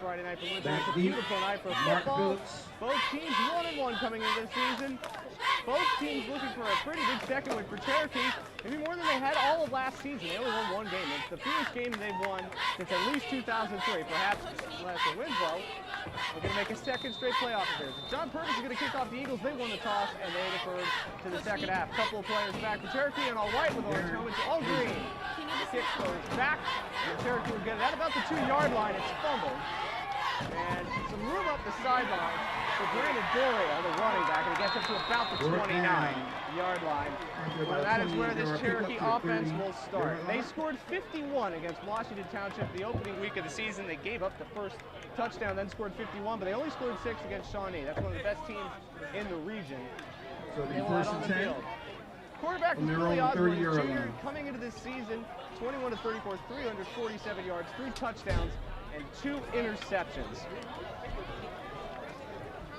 Friday night for Winslow. It's a beautiful night for football. Both teams 1-1 coming into this season. Both teams looking for a pretty big second win for Cherokee. Maybe more than they had all of last season. They only won one game. It's the fewest game they've won since at least 2003, perhaps less than Winslow. We're going to make a second straight playoff appearance. John Purvis is going to kick off the Eagles. They won the toss, and they deferred to the second half. A couple of players back for Cherokee, and all white with orange helmets, all green. Kick goes back, and Cherokee will get it at about the 2-yard line. It's fumbled. And some room up the sideline for Brandon Doria, the running back, and he gets up to about the 29-yard line. Well, that is where this Cherokee offense will start. They scored 51 against Washington Township the opening week of the season. They gave up the first touchdown, then scored 51, but they only scored 6 against Shawnee. That's one of the best teams in the region. So they will head on the field. Quarterback is Billy Osborne, junior, coming into this season, 21 to 34, 347 yards, 3 touchdowns, and 2 interceptions.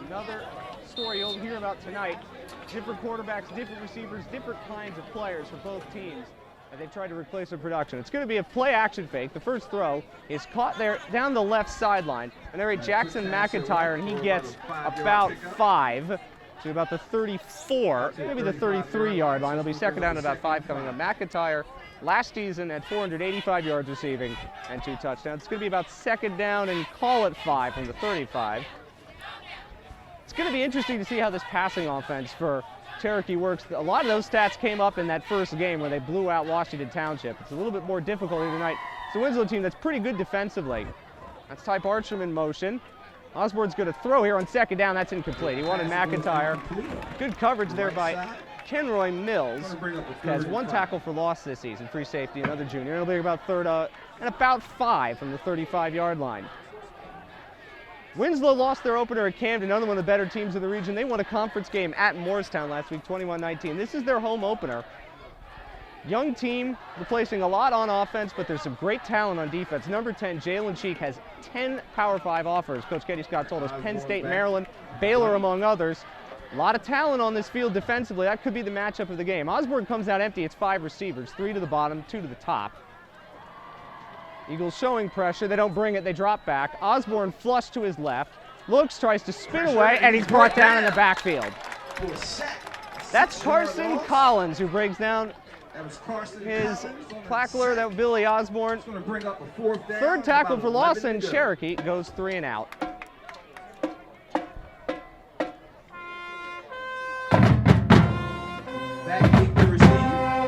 Another story you'll hear about tonight. Different quarterbacks, different receivers, different kinds of players for both teams as they try to replace their production. It's going to be a play-action fake. The first throw is caught there down the left sideline. And there is Jackson McIntyre, and he gets about 5 to about the 34, maybe the 33-yard line. It'll be second down at about 5 coming up. McIntyre last season at 485 yards receiving and 2 touchdowns. It's going to be about second down and call it 5 from the 35. It's going to be interesting to see how this passing offense for Cherokee works. A lot of those stats came up in that first game where they blew out Washington Township. It's a little bit more difficult here tonight. It's a Winslow team that's pretty good defensively. That's Ty Bartram in motion. Osborne's going to throw here on second down. That's incomplete. He wanted McIntyre. Good coverage there by Kenroy Mills. He has 1 tackle for loss this season. Free safety, another junior. It'll be about third and about 5 from the 35-yard line. Winslow lost their opener at Camden, another one of the better teams in the region. They won a conference game at Morristown last week, 21-19. This is their home opener. Young team, replacing a lot on offense, but there's some great talent on defense. Number 10, Jalen Cheek, has 10 Power 5 offers. Coach Kenny Scott told us Penn State, Maryland, Baylor, among others. A lot of talent on this field defensively. That could be the matchup of the game. Osborne comes out empty. It's 5 receivers, 3 to the bottom, 2 to the top. Eagles showing pressure. They don't bring it. They drop back. Osborne flush to his left. Looks, tries to spin away, and he's brought down in the backfield. That's Carson Collins, who brings down his tackler, that Billy Osborne. Third tackle for loss, and Cherokee goes 3 and out.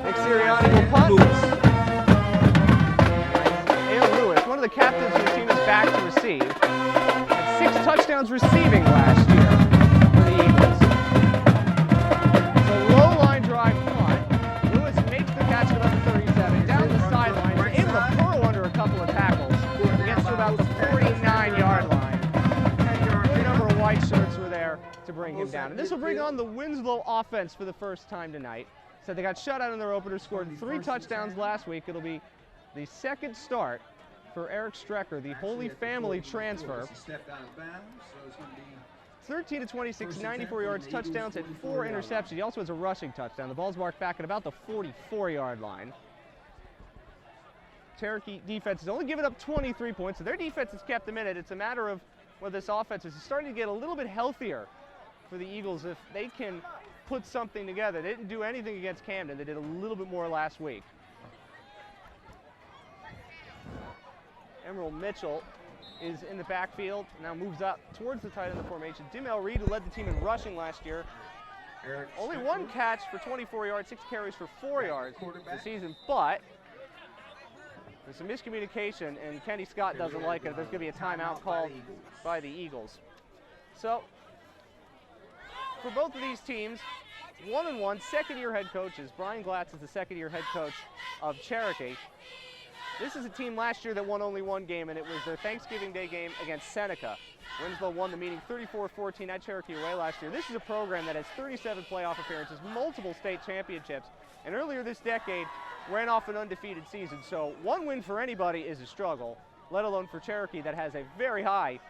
Nick Sirianni will punt. One of the captains of the team is back to receive. Had 6 touchdowns receiving last year for the Eagles. It's a low line drive punt. Lewis makes the catch at about the 37, down the sideline, able to curl under a couple of tackles. Gets to about the 49-yard line. A number of white shirts were there to bring him down. And this will bring on the Winslow offense for the first time tonight. So they got shut out in their opener, scored 3 touchdowns last week. It'll be the second start for Eric Strecker, the Holy Family transfer. 13 to 26, 94 yards, touchdowns, and 4 interceptions. He also has a rushing touchdown. The ball's marked back at about the 44-yard line. Cherokee defense has only given up 23 points, so their defense has kept them in it. It's a matter of whether this offense is starting to get a little bit healthier for the Eagles if they can put something together. They didn't do anything against Camden. They did a little bit more last week. Emerald Mitchell is in the backfield, now moves up towards the tight end of the formation. Dimel Reed, who led the team in rushing last year. Only 1 catch for 24 yards, 6 carries for 4 yards this season, but there's some miscommunication, and Kenny Scott doesn't like it. There's going to be a timeout called by the Eagles. So, for both of these teams, 1-1, second-year head coaches. Brian Glatz is the second-year head coach of Cherokee. This is a team last year that won only 1 game, and it was their Thanksgiving Day game against Seneca. Winslow won the meeting 34-14 at Cherokee away last year. This is a program that has 37 playoff appearances, multiple state championships, and earlier this decade ran off an undefeated season. So 1 win for anybody is a struggle, let alone for Cherokee that has a very high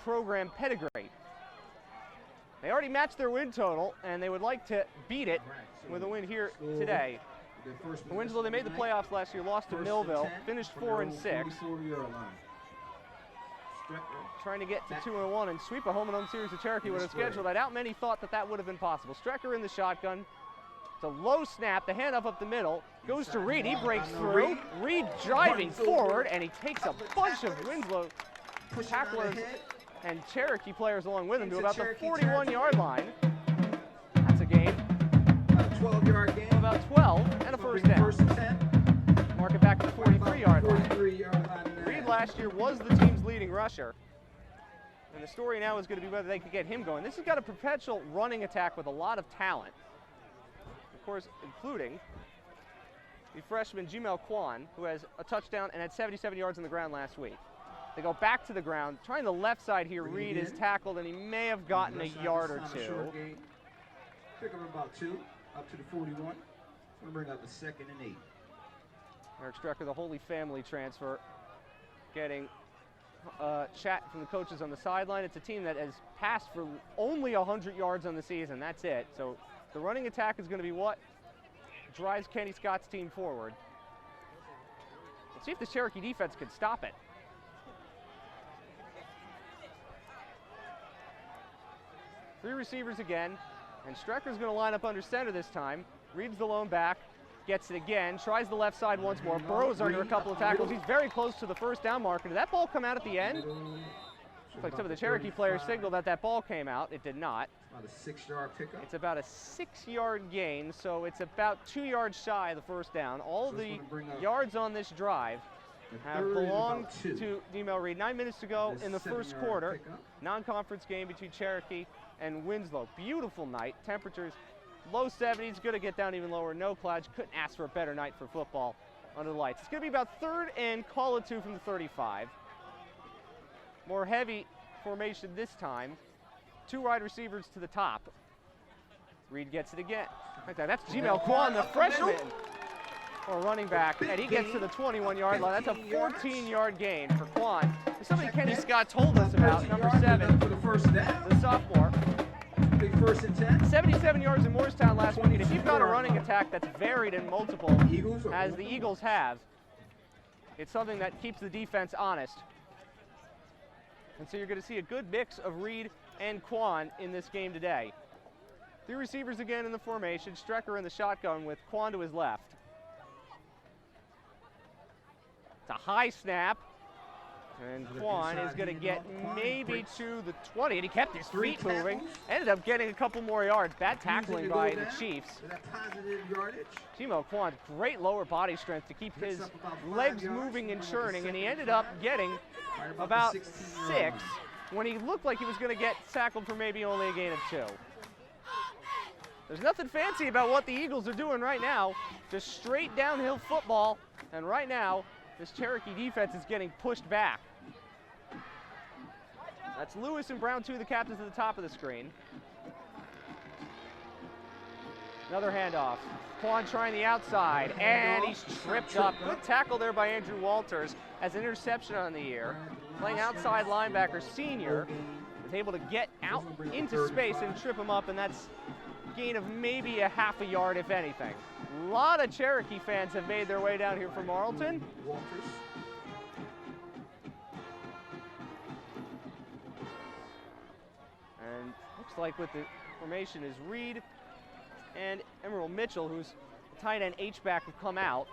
program pedigree. They already matched their win total, and they would like to beat it with a win here today. For Winslow, they made the playoffs last year, lost to Millville, finished 4-6. trying to get to 2-1 and sweep a home and home series of Cherokee with a schedule. I doubt many thought that would have been possible. Strecker in the shotgun. It's a low snap. The handoff up the middle goes to Reed. He breaks through. Reed driving forward, and he takes a bunch of Winslow tacklers and Cherokee players along with him to about the 41-yard line. That's a gain. About a 12-yard gain. About 12 and a first down. First and 10. Mark it back to the 43-yard line. 43-yard line. Reed last year was the team's leading rusher. And the story now is going to be whether they could get him going. This has got a perpetual running attack with a lot of talent. Of course, including the freshman Jimel Kwan, who has a touchdown and had 77 yards on the ground last week. They go back to the ground. Trying the left side here, Reed is tackled, and he may have gotten a yard or two. Pick up about 2, up to the 41. Going to bring up a 2nd and 8. Eric Strecker, the Holy Family transfer, getting chat from the coaches on the sideline. It's a team that has passed for only 100 yards on the season. That's it. So the running attack is going to be what drives Kenny Scott's team forward. Let's see if the Cherokee defense can stop it. Three receivers again, and Strecker's going to line up under center this time. Reads the lone back, gets it again, tries the left side once more. Burrows under a couple of tackles. He's very close to the first down marker. Did that ball come out at the end? Looks like some of the Cherokee players signaled that ball came out. It did not. About a 6-yard pickup. It's about a 6-yard gain, so it's about 2 yards shy of the first down. All the yards on this drive have belonged to Demel Reed. 9 minutes to go in the first quarter. Non-conference game between Cherokee and Winslow. Beautiful night. Temperatures low 70s, going to get down even lower. No clouds. Couldn't ask for a better night for football under the lights. It's going to be about 3rd and call it 2 from the 35. More heavy formation this time. 2 wide receivers to the top. Reed gets it again. That's Jimel Kwan, the freshman, or running back, and he gets to the 21-yard line. That's a 14-yard gain for Kwan. There's something Kenny Scott told us about, number 7, the sophomore. Big 1st and 10. 77 yards in Morristown last week, and if you've got a running attack that's varied and multiple, as the Eagles have, it's something that keeps the defense honest. And so you're going to see a good mix of Reed and Kwan in this game today. 3 receivers again in the formation. Strecker in the shotgun with Kwan to his left. It's a high snap. And Kwan is going to get maybe to the 20, and he kept his feet moving. Ended up getting a couple more yards. Bad tackling by the Chiefs. Jimel Kwan, great lower body strength to keep his legs moving and churning, and he ended up getting about 6 when he looked like he was going to get tackled for maybe only a gain of 2. There's nothing fancy about what the Eagles are doing right now. Just straight downhill football, and right now, this Cherokee defense is getting pushed back. That's Lewis and Brown, 2 of the captains at the top of the screen. Another handoff. Kwan trying the outside, and he's tripped up. Good tackle there by Andrew Walters as an interception on the year. Playing outside linebacker, senior, is able to get out into space and trip him up, and that's a gain of maybe a half a yard, if anything. A lot of Cherokee fans have made their way down here from Marlton. And looks like with the formation is Reed and Emerald Mitchell, who's the tight end H-back, have come out.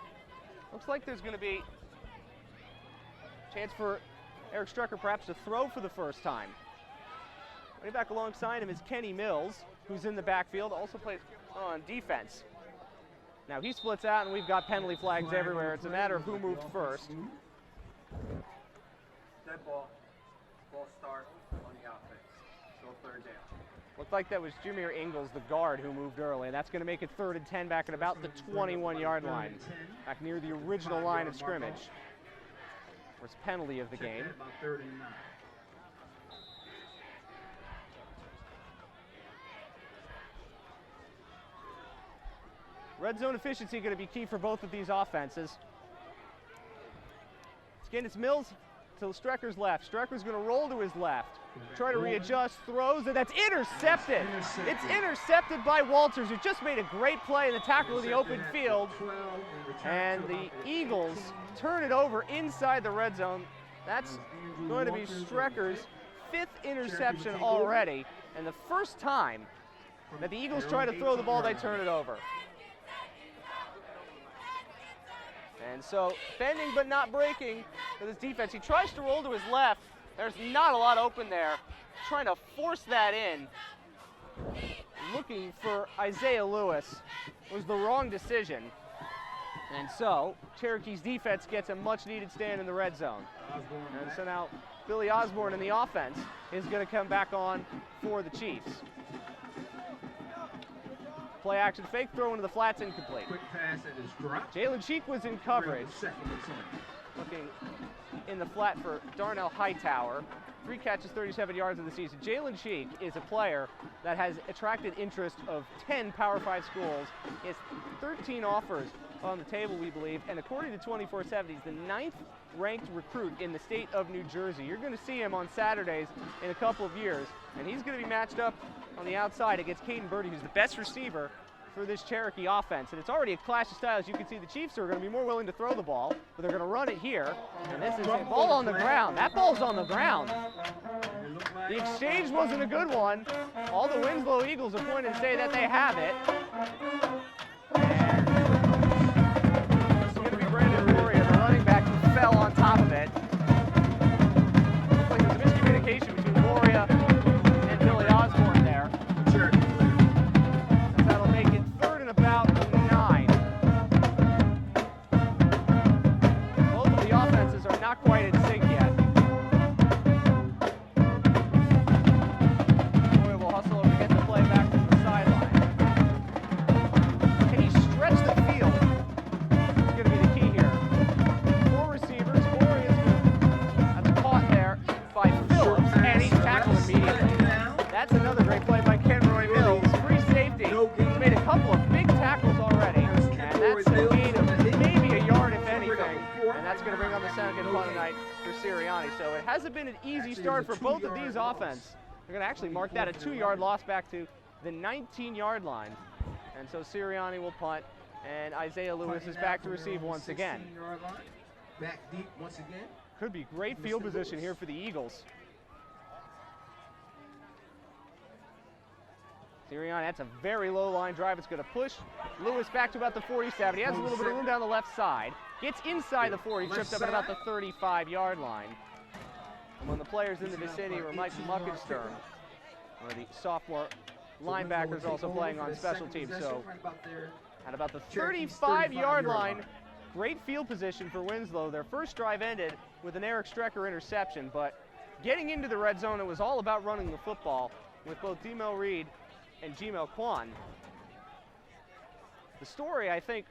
Looks like there's going to be a chance for Eric Strecker perhaps to throw for the first time. Running back alongside him is Kenny Mills, who's in the backfield, also plays on defense. Now he splits out, and we've got penalty flags everywhere. It's a matter of who moved first. Dead ball. Ball start on the offense. Still 3rd down. Looked like that was Jameer Ingalls, the guard, who moved early, and that's going to make it 3rd and 10 back at about the 21-yard line, back near the original line of scrimmage. First penalty of the game. Red zone efficiency going to be key for both of these offenses. Again, it's Mills to Strecker's left. Strecker's going to roll to his left. Try to readjust, throws, and that's intercepted. It's intercepted by Walters, who just made a great play in the tackle of the open field. And the Eagles turn it over inside the red zone. That's going to be Strecker's 5th interception already, and the first time that the Eagles try to throw the ball, they turn it over. And so, bending but not breaking with his defense. He tries to roll to his left. There's not a lot open there. Trying to force that in. Looking for Isaiah Lewis was the wrong decision. And so, Cherokee's defense gets a much-needed stand in the red zone. And so now, Billy Osborne in the offense is going to come back on for the Chiefs. Play action fake, throw into the flats, incomplete. Quick pass that is dropped. Jalen Cheek was in coverage. Looking in the flat for Darnell Hightower. 3 catches, 37 yards in the season. Jalen Cheek is a player that has attracted interest of 10 Power 5 schools. He has 13 offers on the table, we believe, and according to 24/7, he's the 9th ranked recruit in the state of New Jersey. You're going to see him on Saturdays in a couple of years, and he's going to be matched up on the outside against Caden Birdie, who's the best receiver for this Cherokee offense. And it's already a clash of styles. You can see the Chiefs are going to be more willing to throw the ball, but they're going to run it here. And this is a ball on the ground. That ball's on the ground. The exchange wasn't a good one. All the Winslow Eagles are pointing and say that they have it. And it's going to be Brandon Gloria, the running back, who fell on top of it. Looks like there's a miscommunication between Gloria and Billy Osborne there. That'll make it 3rd and about 9. Both of the offenses are not quite in sync yet. Gloria will hustle over to get the play back from the sideline. Can he stretch the field? It's going to be the key here. 4 receivers. Gloria's good. That's caught there by Phillips, and he's tackled immediately. That's another great play by Kenroy Mills. Free safety. He's made a couple of big tackles already, and that's a gain of maybe a yard, if anything. And that's going to bring on the second punt tonight for Sirianni. So it hasn't been an easy start for both of these offenses. They're going to actually mark that a 2-yard loss back to the 19-yard line. And so Sirianni will punt, and Isaiah Lewis is back to receive once again. Back deep once again. Could be great field position here for the Eagles. Sirianni, that's a very low line drive. It's going to push Lewis back to about the 47. He has a little bit of room down the left side. Gets inside the 40, tripped up at about the 35-yard line. And when the players in the vicinity were Mike Muckenstern, one of the sophomore linebackers also playing on special teams. So at about the 35-yard line, great field position for Winslow. Their first drive ended with an Eric Strecker interception, but getting into the red zone, it was all about running the football with both Demel Reed and Gmel Kwan. The story, I think,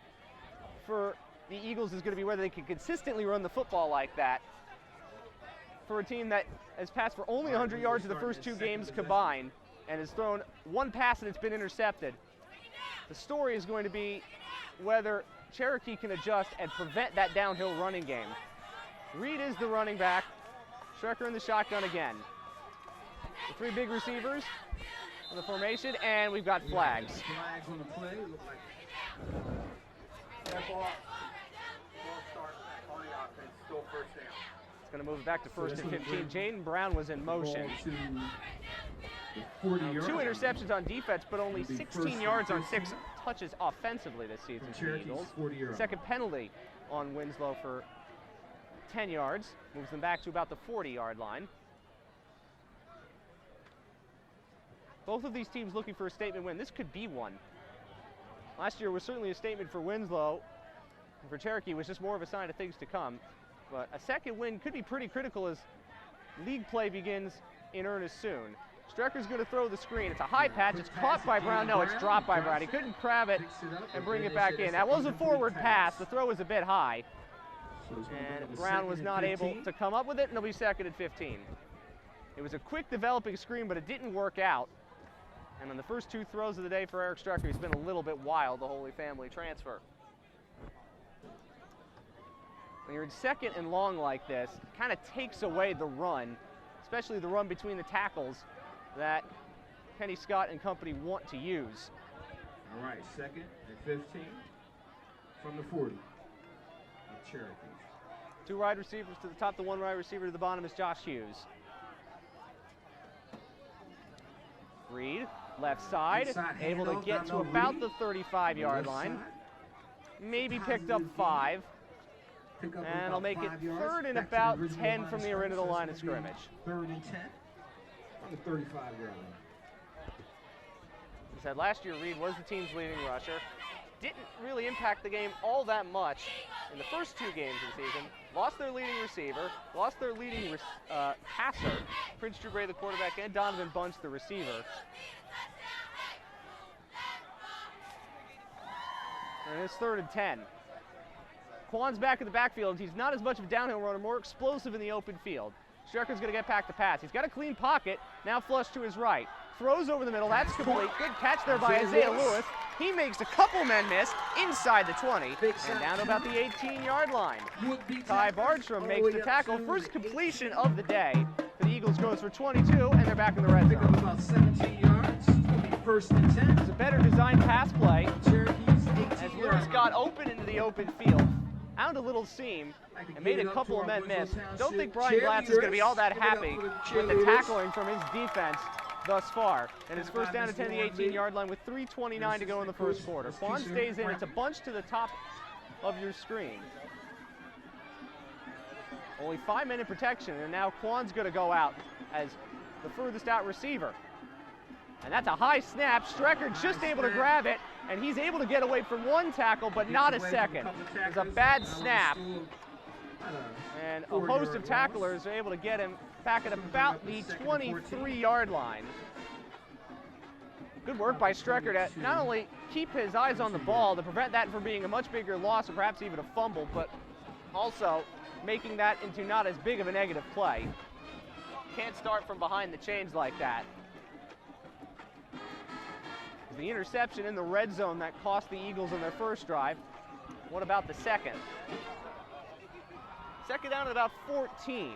for the Eagles is going to be whether they can consistently run the football like that for a team that has passed for only 100 yards in the first 2 games combined and has thrown 1 pass and it's been intercepted. The story is going to be whether Cherokee can adjust and prevent that downhill running game. Reed is the running back. Strecker in the shotgun again. The 3 big receivers in the formation, and we've got flags. Flags on the play. Look like That ball start on the offense, still first down. It's going to move it back to 1st and 15. Jaden Brown was in motion. 2 interceptions on defense, but only 16 yards on 6 touches offensively this season for the Eagles. Second penalty on Winslow for 10 yards. Moves them back to about the 40-yard line. Both of these teams looking for a statement win. This could be one. Last year was certainly a statement for Winslow. And for Cherokee, it was just more of a sign of things to come. But a second win could be pretty critical as league play begins in earnest soon. Strecker's going to throw the screen. It's a high patch. It's caught by Brown. No, it's dropped by Brown. He couldn't grab it and bring it back in. That was a forward pass. The throw was a bit high. And Brown was not able to come up with it, and it'll be 2nd and 15. It was a quick developing screen, but it didn't work out. And on the first 2 throws of the day for Eric Strecker, he's been a little bit wild, the Holy Family transfer. When you're in 2nd and long like this, it kind of takes away the run, especially the run between the tackles that Kenny Scott and company want to use. All right, 2nd and 15 from the 40 of Cherokee. 2 wide receivers to the top, the 1 wide receiver to the bottom is Josh Hughes. Reed, left side, able to get to about the 35-yard line. Maybe picked up 5. And I'll make it 3rd and about 10 from the original line of scrimmage. 3rd and 10 from the 35-yard line. He said last year Reed was the team's leading rusher. Didn't really impact the game all that much in the first 2 games of the season. Lost their leading receiver, lost their leading passer, Prince Drew Bray the quarterback, and Donovan Bunch the receiver. And it's 3rd and 10. Quan's back in the backfield. He's not as much of a downhill runner, more explosive in the open field. Strecker's going to get back to pass. He's got a clean pocket, now flush to his right. Throws over the middle, that's complete. Good catch there by Isaiah Lewis. He makes a couple men miss inside the 20 and down to about the 18-yard line. Ty Bartram makes the tackle. First completion of the day. The Eagles goes for 22, and they're back in the red zone. About 17 yards. 1st and 10. It's a better designed pass play Cherokee's as Lewis got open into the open field. Found a little seam and made a couple of men miss. Don't think Brian Glatz is going to be all that happy with the tackling from his defense thus far. And it's first down to 10 to the 18-yard line with 3:29 to go in the first quarter. Quan stays in. It's a bunch to the top of your screen. Only 5 men in protection, and now Quan's going to go out as the furthest out receiver. And that's a high snap. Strecker just able to grab it, and he's able to get away from 1 tackle, but not a second. It's a bad snap. And a host of tacklers are able to get him back at about the 23-yard line. Good work by Strecker to not only keep his eyes on the ball to prevent that from being a much bigger loss or perhaps even a fumble, but also making that into not as big of a negative play. Can't start from behind the chains like that. The interception in the red zone that cost the Eagles on their first drive. What about the second? Second down at about 14.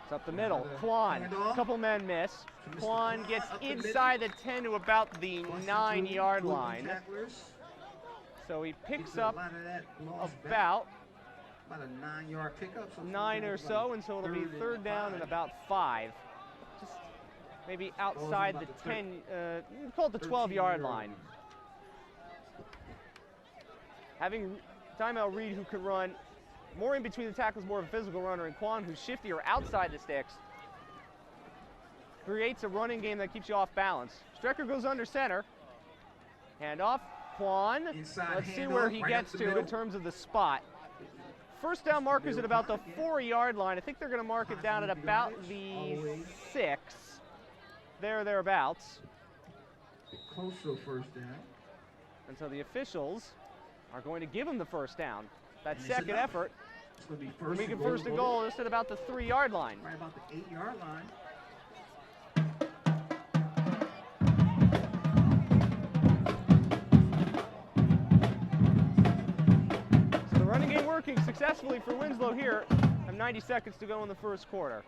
It's up the middle. Quan, a couple men miss. Quan gets inside the 10 to about the 9-yard line. So he picks up about a 9-yard pickup. 9 or so, and so it'll be 3rd down and about 5. Just maybe outside the 10, call it the 12-yard line. Having Timeout Reed, who can run more in between the tackles, more of a physical runner, and Quan, who's shiftier outside the sticks, creates a running game that keeps you off balance. Strecker goes under center. Hand off, Quan. Let's see where he gets to in terms of the spot. First down markers at about the 4-yard line. I think they're going to mark it down at about the 6. Thereabouts. Close to first down. And so the officials are going to give him the first down. That second effort, it's going to be first making first and goal just at about the 3-yard line. Right about the 8-yard line. Working successfully for Winslow here. 90 seconds to go in the first quarter.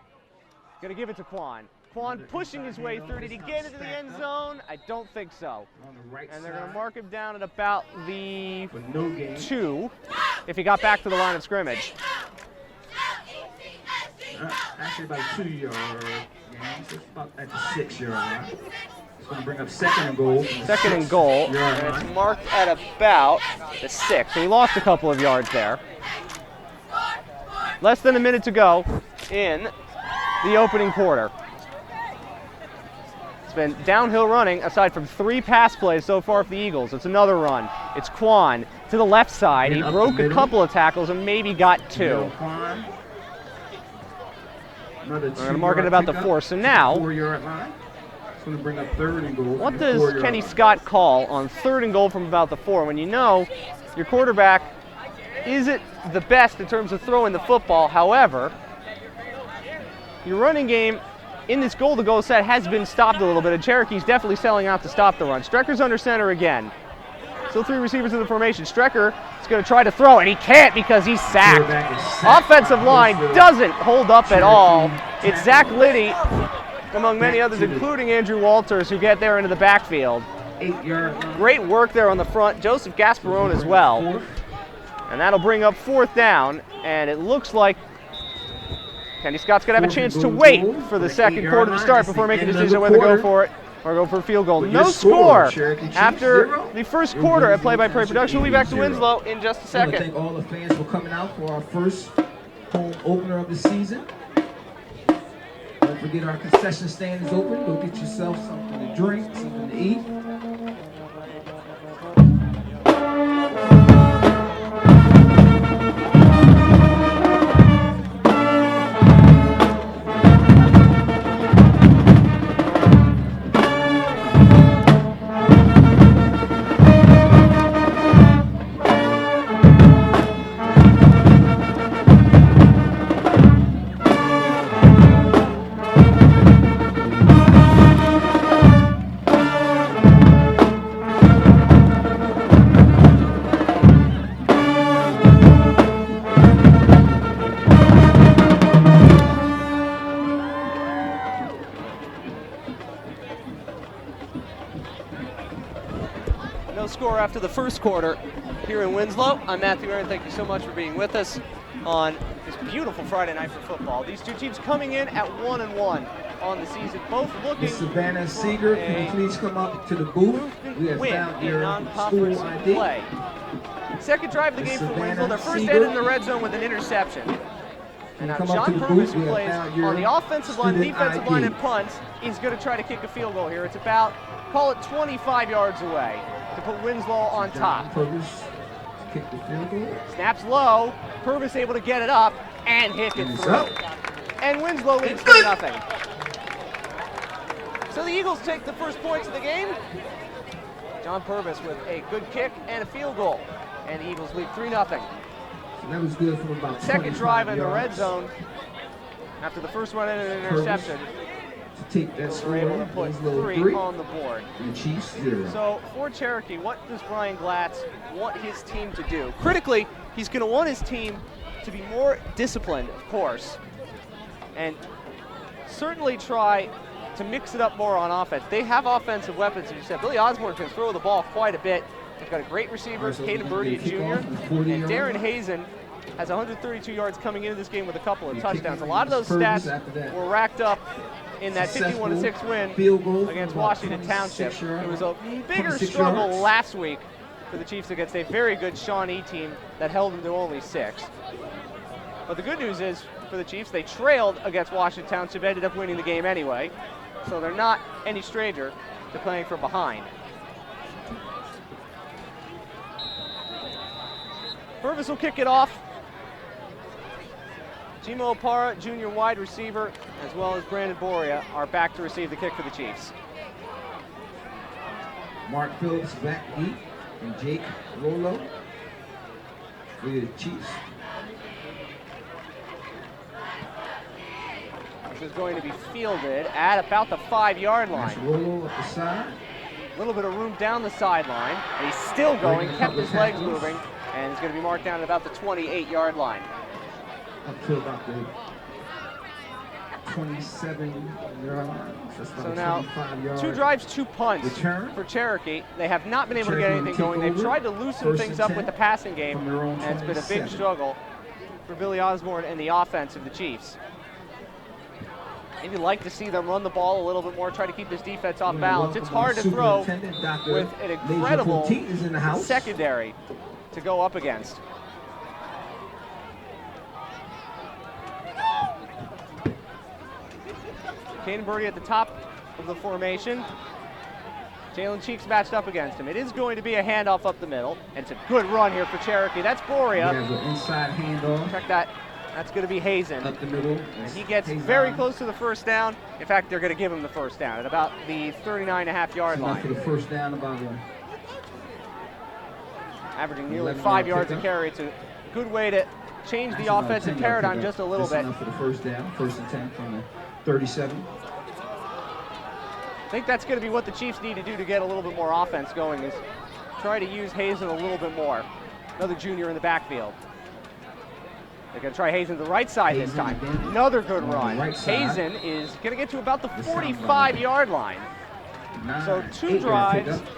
Going to give it to Quan. Quan pushing his way through. Did he get into the end zone? I don't think so. And they're going to mark him down at about the 2 if he got back to the line of scrimmage. Actually about 2-yard. It's about at the 6-yard line. It's going to bring up 2nd and goal. 2nd and goal. And it's marked at about the 6. So he lost a couple of yards there. Less than a minute to go in the opening quarter. It's been downhill running aside from 3 pass plays so far for the Eagles. It's another run. It's Quan to the left side. He broke a couple of tackles and maybe got 2. We're going to mark it about the 4. So now, 4-yard line. It's going to bring up 3rd and goal. What does Kenny Scott call on 3rd and goal from about the 4 when you know your quarterback isn't the best in terms of throwing the football? However, your running game in this goal-to-goal set has been stopped a little bit, and Cherokee's definitely selling out to stop the run. Strecker's under center again. Still 3 receivers in the formation. Strecker is going to try to throw, and he can't because he's sacked. Offensive line doesn't hold up at all. It's Zach Liddy, among many others, including Andrew Walters, who get there into the backfield. 8-yard line. Great work there on the front. Joseph Gasparone as well. And that'll bring up 4th down. And it looks like Kenny Scott's going to have a chance to wait for the second quarter to start before making a decision whether to go for it or go for a field goal. No score after the first quarter at Play-by-Play Production. We'll be back to Winslow in just a I want to second. thank all the fans for coming out for our first home opener of the season. Don't forget our concession stand is open. Go get yourself something to drink, something to eat. No score after the first quarter here in Winslow. I'm Matthew Aaron. Thank you so much for being with us on this beautiful Friday night for football. These two teams coming in at 1-1 on the season, both looking Ms. Savannah Seeger, can you please come up to the booth? We have found your non-conference school ID. play. Second drive of the game for Winslow. Their first Seeger. end in the red zone with an interception. And now Come up John to the Purvis, booth. We who have plays found your on the offensive line, student defensive ID. line, and punts, is going to try to kick a field goal here. It's about, call it 25 yards away to put Winslow on top. Purvis kick the field goal. Snaps low, Purvis able to get it up and hit it And it's through. up. And Winslow leads 3-0. So the Eagles take the first points of the game. John Purvis with a good kick and a field goal. And the Eagles lead 3-0. So that was good from about Second drive in the red yards. zone. After the first one and an interception, To take that we're score, able to put Winslow 3 3 on the board. and the Chiefs 0. So for Cherokee, what does Brian Glatz want his team to do? Critically, he's going to want his team to be more disciplined, of course, and certainly try to mix it up more on offense. They have offensive weapons, as you said. Billy Osborne can throw the ball quite a bit. They've got a great receiver, So Caden we're gonna Birdie kick Jr., off from 40 and yards. Darren Hazen has 132 yards coming into this game with a couple of You touchdowns. kick A lot of those Purvis stats after that. were racked up in that Successful 51-6 win field goal against from about Washington 26 Township. yards. It was a bigger 26 struggle yards. last week for the Chiefs against a very good Shawnee team that held them to only 6. But the good news is for the Chiefs, they trailed against Washington Township, ended up winning the game anyway. So they're not any stranger to playing from behind. Purvis will kick it off. Jimo Opara, junior wide receiver, as well as Brandon Boria are back to receive the kick for the Chiefs. Mark Phillips back deep and Jake Rolo for the Chiefs. This is going to be fielded at about the 5-yard That's line. Rolo up the side. A little bit of room down the sideline, and he's still going, Breaking a kept couple his legs tackles. moving, and he's going to be marked down at about the 28-yard line. Up to about the 27-yard line. So, that's about So a now, 25-yard 2 drives, 2 punts return. for Cherokee. They have not been able to get Cherokee anything take going. They've over. tried to loosen First things and up 10 with the passing game, from their own and it's been a big 27. struggle for Billy Osborne and the offense of the Chiefs. Maybe like to see them run the ball a little bit more, try to keep this defense off balance. It's hard to throw with an incredible is in the house. secondary to go up against. Caden Birdie at the top of the formation. Jalen Cheeks matched up against him. It is going to be a handoff up the middle, and it's a good run here for Cherokee. That's Boria. There's an inside handoff Check that. That's going to be Hazen. up the middle. And he gets Hazen. very close to the first down. In fact, they're going to give him the first down at about the 39.5-yard Enough for line. the first down, about Averaging nearly 11-yard 5 yards a pickup. carry. It's a good way to change the about offensive 10-yard paradigm pickup. just a little That's bit. enough for the first down. First and 10 from the 37. I think that's going to be what the Chiefs need to do to get a little bit more offense going, is try to use Hazen a little bit more. Another junior in the backfield. They're going to try Hazen to the right side this Hazen time. again. Another good On the run. right side. Hazen is going to get to about the This time 45-yard line. So 2 8-yard drives, pickup.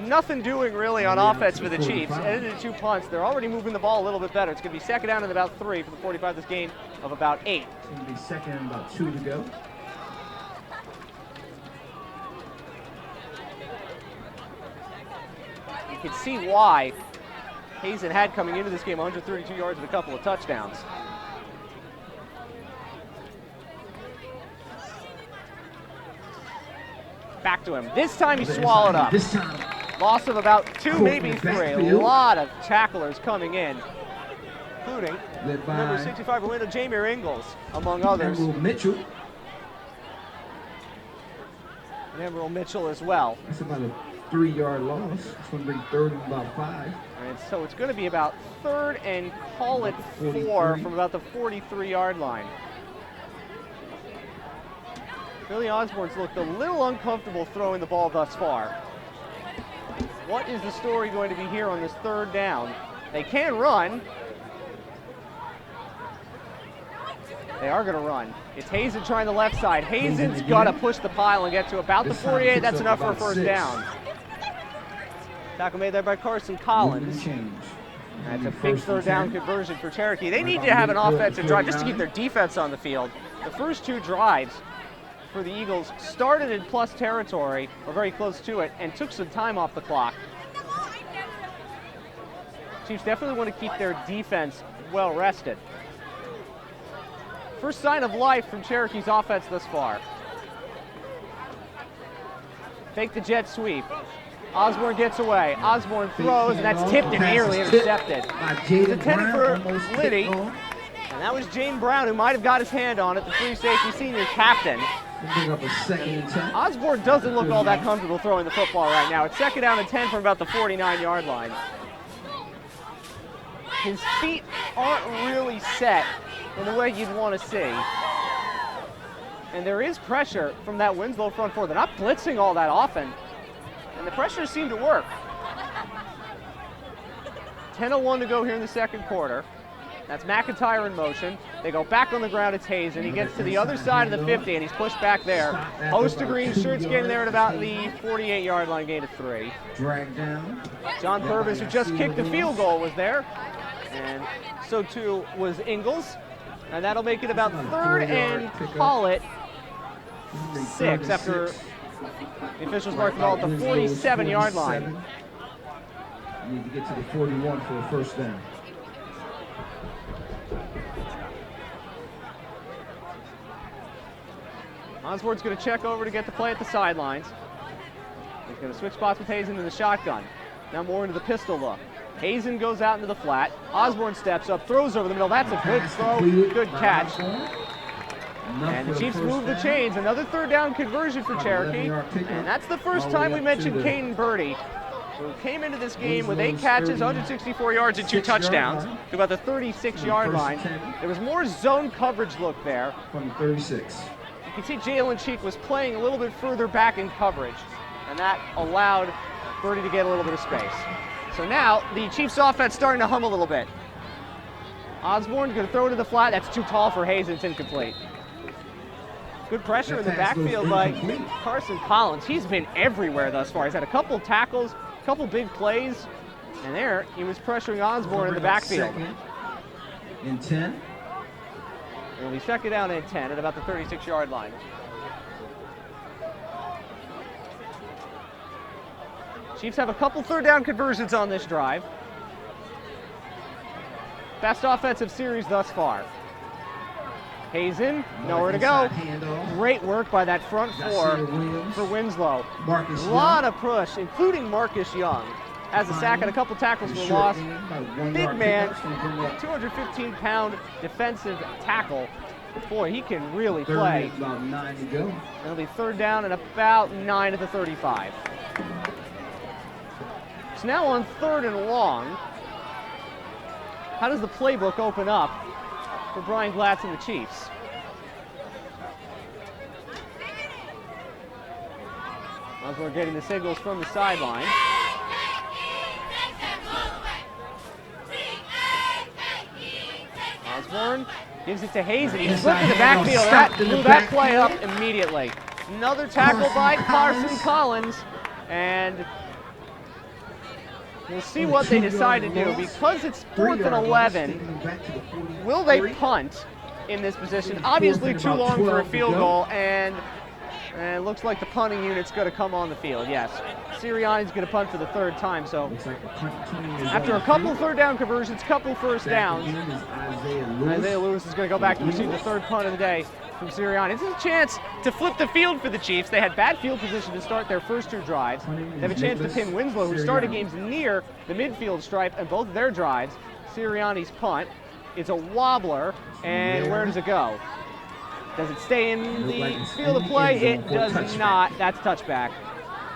Nothing doing really on offense for the Chiefs. Ended in 2 punts. They're already moving the ball a little bit better. It's going to be second down and about 3 for the 45. This game of about 8. It's going to be second and about 2 to go. You can see why Hazen had coming into this game 132 yards and a couple of touchdowns. Back to him. This time he swallowed up. This time. Loss of about 2, maybe 3. A lot of tacklers coming in, including number 65 window, Jameer Ingalls, among others. Mitchell. And Emerald Mitchell as well. That's about a 3-yard loss. It's going to bring third and about 5. And so it's going to be about third and call it 4 from about the 43-yard line. Billy Osborne's looked a little uncomfortable throwing the ball thus far. What is the story going to be here on this third down? They can run. They are going to run. It's Hazen trying the left side. Hazen's got to push the pile and get to about the 48. That's enough for a first down. Tackle made there by Carson Collins. That's a big third down conversion for Cherokee. They need to have an offensive drive just to keep their defense on the field. The first 2 drives for the Eagles started in plus territory, or very close to it, and took some time off the clock. Chiefs definitely want to keep their defense well rested. First sign of life from Cherokee's offense thus far. Fake the jet sweep. Osborne gets away. Osborne throws, and that's tipped and nearly intercepted. It's intended for Liddy, and that was Jane Brown, who might have got his hand on it, the free safety senior captain. Up a second and 10. Osborne doesn't look all that comfortable throwing the football right now. It's second down and 10 from about the 49-yard line. His feet aren't really set in the way you'd want to see. And there is pressure from that Winslow front four. They're not blitzing all that often, and the pressure seemed to work. 10:01 to go here in the second quarter. That's McIntyre in motion. They go back on the ground. It's Hazen. He gets to the other side of the 50, and he's pushed back there. Host of green shirts getting there at about the 48-yard line, gain of 3. Drag down. John Purvis, who just kicked the field goal, was there. And so too was Ingalls. And that'll make it about third and call it 6 after the officials marked the ball at the 47-yard line. You need to get to the 41 for a first down. Osborne's going to check over to get the play at the sidelines. He's going to switch spots with Hazen in the shotgun. Now more into the pistol look. Hazen goes out into the flat. Osborne steps up, throws over the middle. That's a good throw, good catch. And the Chiefs move the chains. Another third down conversion for Cherokee. And that's the first time we mentioned Caden Birdie, who came into this game with 8 catches, 164 yards, and 2 touchdowns to about the 36-yard line. There was more zone coverage look there. From 36. You can see Jalen Cheek was playing a little bit further back in coverage, and that allowed Birdie to get a little bit of space. So now the Chiefs offense starting to hum a little bit. Osborne's going to throw it to the flat. That's too tall for Hazen. It's incomplete. Good pressure in the backfield by Carson Collins. He's been everywhere thus far. He's had a couple tackles, a couple big plays, and there he was pressuring Osborne in the backfield. In 10. It'll be second down and 10 at about the 36-yard line. Chiefs have a couple third down conversions on this drive. Best offensive series thus far. Hazen, nowhere to go. Great work by that front four for Winslow. A lot of push, including Marcus Young. Has a sack and a couple tackles were lost. Big man, 215-pound defensive tackle. Boy, he can really play. It'll be third down and about 9 at the 35. So now on third and long, how does the playbook open up for Brian Glatz and the Chiefs? As we're getting the signals from the sideline. Osborne gives it to Hazen. He flipped in the backfield. That blew that play up immediately. Another tackle by Carson Collins. And We'll see what they decide to do. Because it's 4th and 11, will they punt in this position? Obviously too long for a field goal, and it looks like the punting unit's going to come on the field, yes. Sirianni's going to punt for the 3rd time, so after a couple 3rd down conversions, couple 1st downs, Isaiah Lewis is going to go back to receive the 3rd punt of the day from Sirianni. This is a chance to flip the field for the Chiefs. They had bad field position to start their first 2 drives. They have a chance to pin Winslow, who started games near the midfield stripe, and both of their drives. Sirianni's punt, it's a wobbler, and where does it go? Does it stay in the field of play? It does not. That's touchback.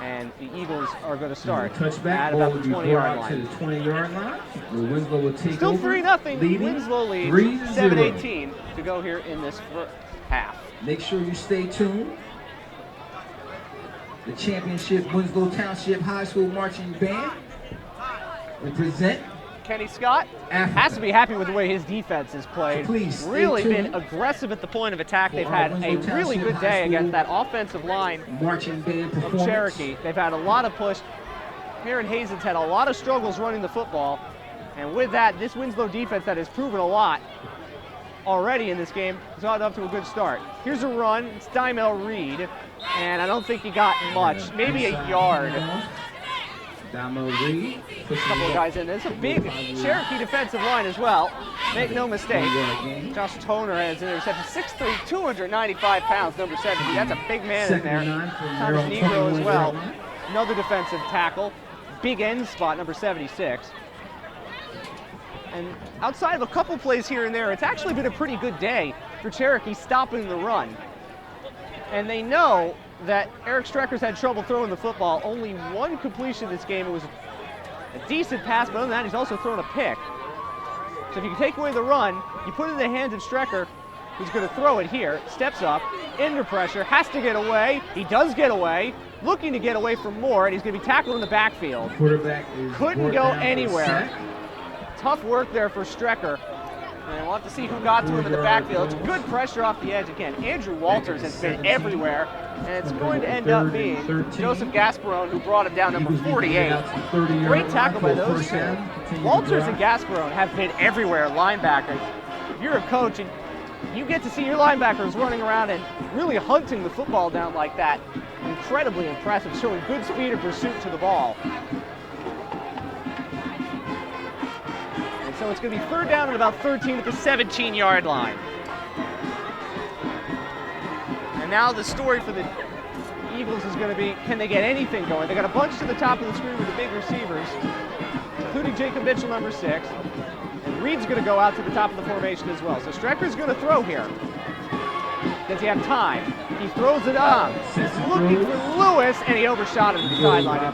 And the Eagles are going to start at about the 20-yard line. To the 20-yard line. Winslow will take Still over. 3-0. Winslow leads 7-18 to go here in this half. Make sure you stay tuned. The championship Winslow Township High School Marching Band will present. Kenny Scott Africa has to be happy with the way his defense has played. Please really been aggressive at the point of attack. They've had a really good day against that offensive line Marching Band of Cherokee. They've had a lot of push. Aaron Hazen's had a lot of struggles running the football. And with that, this Winslow defense that has proven a lot already in this game has gotten up to a good start. Here's a run. It's Dymel Reed. And I don't think he got much. Maybe a yard. Dymel Reed. A couple of guys in there. It's a big Cherokee defensive line as well. Make no mistake. Josh Toner has an interception. 6'3", 295 pounds, number 70. That's a big man in there. Thomas Negro as well. Another defensive tackle. Big end spot, number 76. And outside of a couple plays here and there, it's actually been a pretty good day for Cherokee stopping the run. And they know that Eric Strecker's had trouble throwing the football. Only 1 completion this game. It was a decent pass, but other than that, he's also thrown a pick. So if you can take away the run, you put it in the hands of Strecker, who's going to throw it here. Steps up, under pressure, has to get away. He does get away, looking to get away from more, and he's going to be tackled in the backfield. Couldn't go anywhere. Tough work there for Strecker. And we'll have to see who got to him in the backfield. It's good pressure off the edge. Again, Andrew Walters has been everywhere, and it's going to end up being Joseph Gasparone who brought him down, number 48. Great tackle by those two. Walters and Gasparone have been everywhere, linebackers. If you're a coach and you get to see your linebackers running around and really hunting the football down like that, incredibly impressive, showing good speed of pursuit to the ball. So it's going to be 3rd down and about 13 at the 17-yard line. And now the story for the Eagles is going to be, can they get anything going? They got a bunch to the top of the screen with the big receivers, including Jacob Mitchell, number 6. And Reed's going to go out to the top of the formation as well. So Strecker's going to throw here. Does he have time? He throws it on. He's looking for Lewis, and he overshot him to the sideline.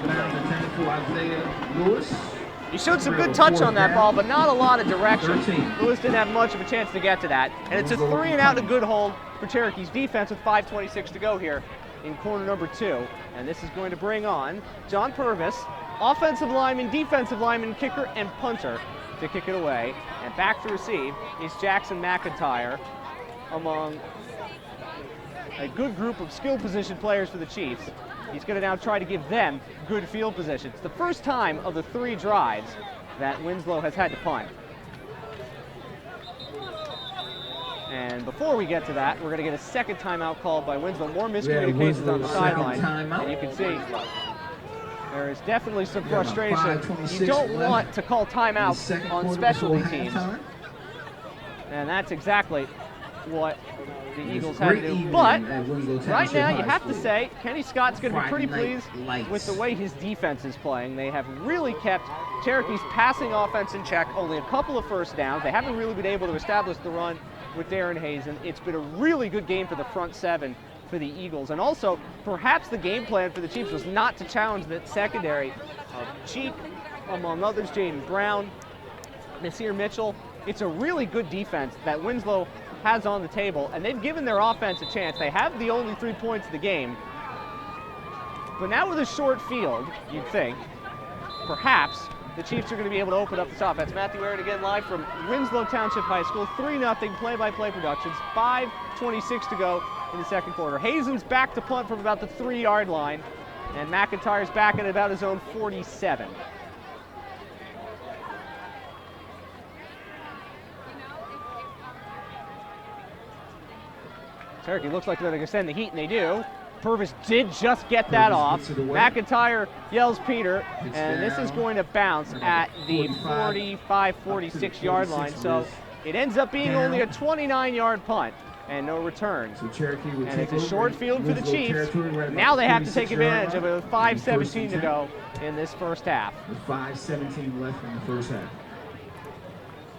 He showed some good touch on that ball, but not a lot of direction. Lewis didn't have much of a chance to get to that. And it's a 3 and out and a good hold for Cherokee's defense with 5:26 to go here in quarter number 2. And this is going to bring on John Purvis, offensive lineman, defensive lineman, kicker, and punter to kick it away. And back to receive is Jackson McIntyre, among a good group of skill position players for the Chiefs. He's going to now try to give them good field position. It's the first time of the 3 drives that Winslow has had to punt. And before we get to that, we're going to get a second timeout called by Winslow. More miscommunications on the sideline. And you can see there is definitely some frustration. You don't want to call timeouts on specialty teams. And that's exactly what the Eagles had to do. But right now, you have to say, Kenny Scott's going to be pretty pleased with the way his defense is playing. They have really kept Cherokee's passing offense in check, only a couple of first downs. They haven't really been able to establish the run with Darren Hazen. It's been a really good game for the front 7 for the Eagles. And also, perhaps the game plan for the Chiefs was not to challenge the secondary of Cheek, among others, Jaden Brown, Nasir Mitchell. It's a really good defense that Winslow has on the table, and they've given their offense a chance. They have the only 3 points of the game. But now with a short field, you'd think, perhaps the Chiefs are going to be able to open up this offense. Matthew Aaron again live from Winslow Township High School. 3-0 play-by-play productions. 5:26 to go in the second quarter. Hazen's back to punt from about the 3-yard line, and McIntyre's back at about his own 47. Cherokee looks like they're going to send the heat, and they do. Purvis did just get that Purvis off. gets it away. McIntyre yells Peter, It's and this is down. going to bounce at the 45, 46 yard line. So it ends up being only a 29-yard punt and no return. So Cherokee will And take it's a over short field for the Winslow Chiefs. territory right about Now they have to 46 take yard advantage of line. a It'll be 5:17 first to and 10. go in this first half. With 5:17 left in the first half.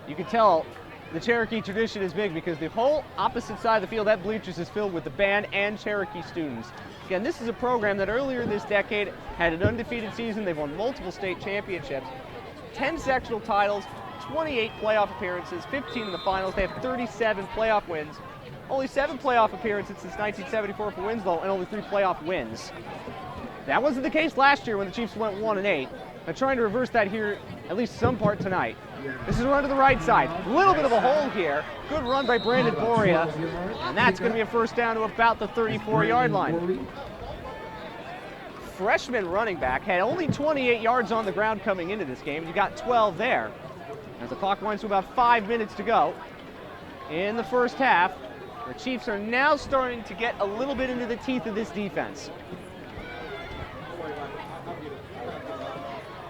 You can tell the Cherokee tradition is big because the whole opposite side of the field, that bleachers, is filled with the band and Cherokee students. Again, this is a program that earlier this decade had an undefeated season. They've won multiple state championships, 10 sectional titles, 28 playoff appearances, 15 in the finals. They have 37 playoff wins. Only 7 playoff appearances since 1974 for Winslow, and only 3 playoff wins. That wasn't the case last year when the Chiefs went 1-8. They're trying to reverse that here, at least some part tonight. This is a run to the right side. A little bit of a hole here. Good run by Brandon Boria, and that's going to be a first down to about the 34-yard line. Freshman running back had only 28 yards on the ground coming into this game. You got 12 there. As the clock winds to about 5 minutes to go in the first half, the Chiefs are now starting to get a little bit into the teeth of this defense.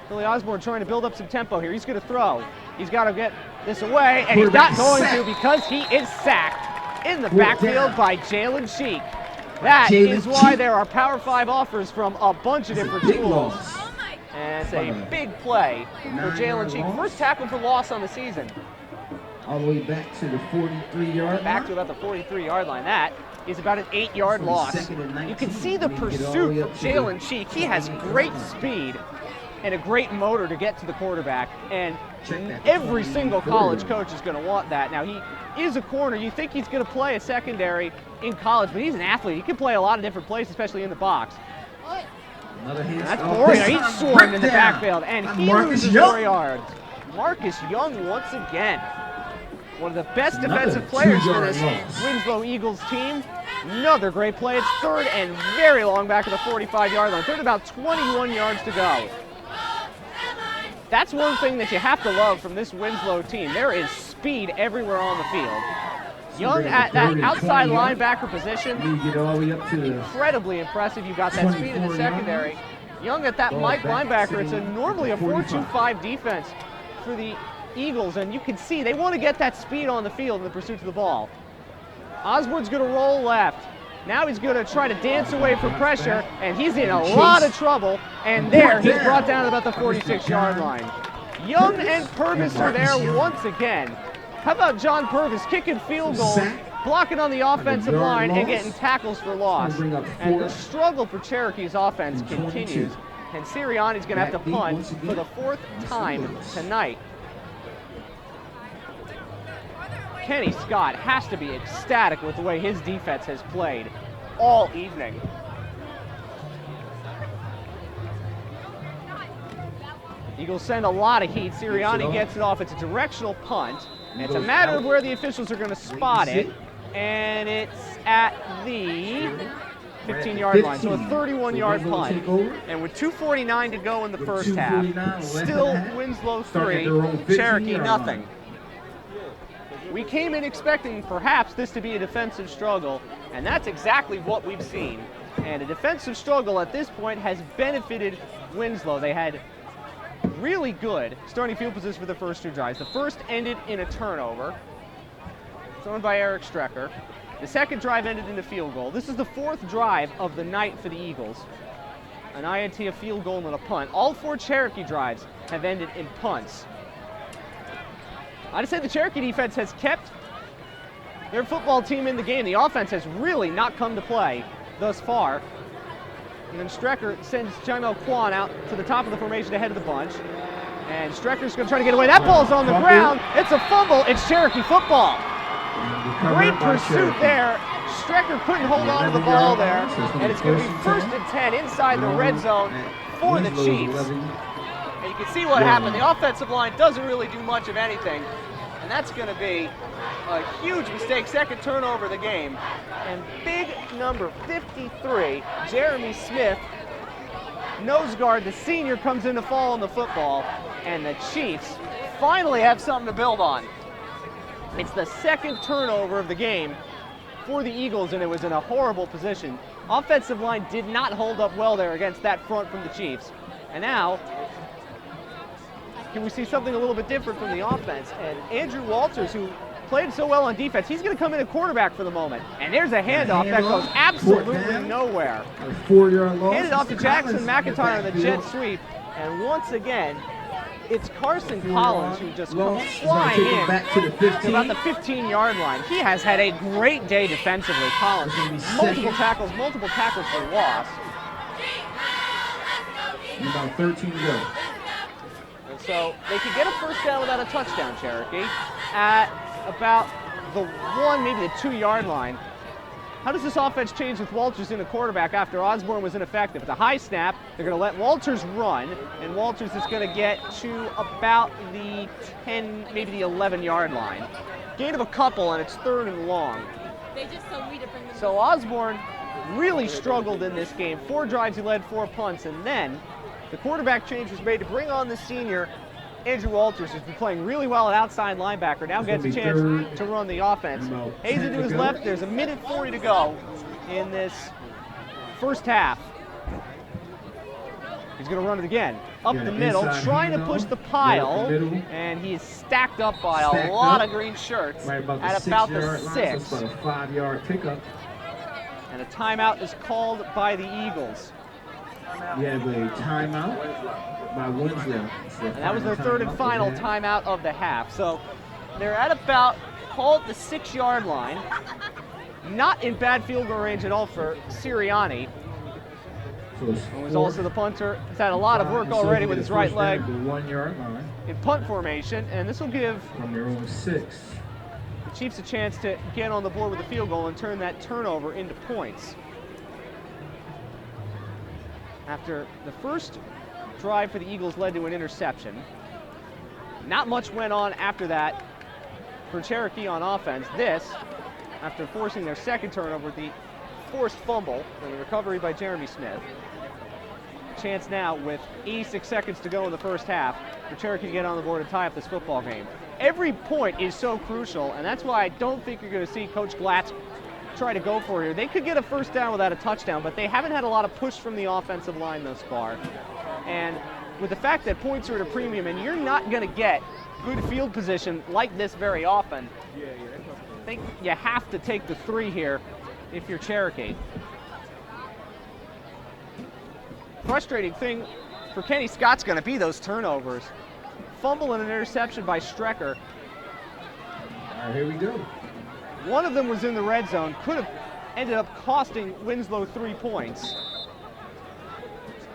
Billy Osborne trying to build up some tempo here. He's going to throw. He's got to get this away, and he's not going to because he is sacked in the backfield by Jalen Cheek. That is why there are Power 5 offers from a bunch of different schools. And it's a big play for Jalen Cheek. First tackle for loss on the season. All the way back to the 43-yard line. Back to about the 43-yard line. That is about an 8-yard loss. You can see the pursuit from Jalen Cheek. He has great speed and a great motor to get to the quarterback, and every single college coach is going to want that. Now, he is a corner. You think he's going to play a secondary in college, but he's an athlete. He can play a lot of different places, especially in the box. That's Boria. He's swarmed in the backfield, and he loses 4 yards. Marcus Young once again. One of the best defensive players for this Winslow Eagles team. Another great play. It's third and very long back at the 45-yard line. Third, about 21 yards to go. That's one thing that you have to love from this Winslow team. There is speed everywhere on the field. Young at that outside linebacker position, incredibly impressive. You've got that speed in the secondary. Young at that Mike linebacker. It's normally a 4-2-5 defense for the Eagles, and you can see they want to get that speed on the field in the pursuit of the ball. Osborne's going to roll left. Now he's going to try to dance away from pressure, and he's in a lot of trouble. And there, he's brought down at about the 46-yard line. Young and Purvis are there once again. How about John Purvis kicking field goals, blocking on the offensive line, and getting tackles for loss? And the struggle for Cherokee's offense continues. And Sirianni's going to have to punt for the 4th time tonight. Kenny Scott has to be ecstatic with the way his defense has played all evening. Eagles send a lot of heat. Sirianni gets it off. It's a directional punt. And it's a matter of where the officials are going to spot it. And it's at the 15-yard line. So a 31-yard punt. And with 2:49 to go in the first half, still Winslow 3, Cherokee nothing. We came in expecting perhaps this to be a defensive struggle, and that's exactly what we've seen. And a defensive struggle at this point has benefited Winslow. They had really good starting field position for the first 2 drives. The first ended in a turnover, thrown by Eric Strecker. The second drive ended in a field goal. This is the 4th drive of the night for the Eagles. An INT, a field goal, and a punt. All 4 Cherokee drives have ended in punts. I'd say the Cherokee defense has kept their football team in the game. The offense has really not come to play thus far. And then Strecker sends Jaimel Kwan out to the top of the formation ahead of the bunch. And Strecker's going to try to get away. That ball's on the ground. It's a fumble. It's Cherokee football. Great pursuit there. Strecker couldn't hold on to the ball there. And it's going to be 1st and 10 inside the red zone for the Chiefs. And you can see what happened. The offensive line doesn't really do much of anything. And that's going to be a huge mistake. Second turnover of the game. And big number 53, Jeremy Smith, nose guard, the senior, comes in to fall on the football. And the Chiefs finally have something to build on. It's the 2nd turnover of the game for the Eagles, and it was in a horrible position. Offensive line did not hold up well there against that front from the Chiefs. And now, can we see something a little bit different from the offense? And Andrew Walters, who played so well on defense, he's going to come in at quarterback for the moment. And there's a handoff that goes absolutely nowhere. A 4-yard loss. Handed off to Jackson McIntyre on the jet sweep. And once again, it's Carson Collins who just comes flying in back to the 15. about the 15-yard line. He has had a great day defensively, Collins. Multiple tackles for loss. And about 13 to go. And so they could get a first down without a touchdown, Cherokee, at about the 1, maybe the 2-yard line. How does this offense change with Walters in a quarterback after Osborne was ineffective? It's a high snap. They're going to let Walters run, and Walters is going to get to about the 10, maybe the 11-yard line. Gain of a couple, and it's 3rd and long. They just told me to bring them. So Osborne really struggled in this game. 4 drives, he led 4 punts, and then the quarterback change was made to bring on the senior Andrew Walters, who's been playing really well at outside linebacker, now gets a chance to run the offense. Hazen to his left, there's a minute 40 to go in this first half. He's going to run it again. Up the middle, trying to push the pile, and he is stacked up by a lot of green shirts at about the 6. About a 5-yard pickup. And a timeout is called by the Eagles. You have a timeout by Winslow. And that was their 3rd and final timeout of the half. So they're at about, call it the 6-yard line. Not in bad field goal range at all for Sirianni. Who was also the punter. He's had a lot of work already with his right leg. The 1-yard line. In punt formation, and this will give from their own 6. The Chiefs a chance to get on the board with a field goal and turn that turnover into points. After the first drive for the Eagles led to an interception, not much went on after that for Cherokee on offense. This, after forcing their second turnover, the forced fumble and the recovery by Jeremy Smith. Chance now with 86 seconds to go in the first half for Cherokee to get on the board and tie up this football game. Every point is so crucial, and that's why I don't think you're going to see Coach Glatz try to go for here. They could get a first down without a touchdown, but they haven't had a lot of push from the offensive line thus far. And with the fact that points are at a premium and you're not going to get good field position like this very often, I think you have to take the 3 here if you're Cherokee. Frustrating thing for Kenny Scott's going to be those turnovers. Fumble and an interception by Strecker. All right, here we go. One of them was in the red zone, could have ended up costing Winslow 3 points.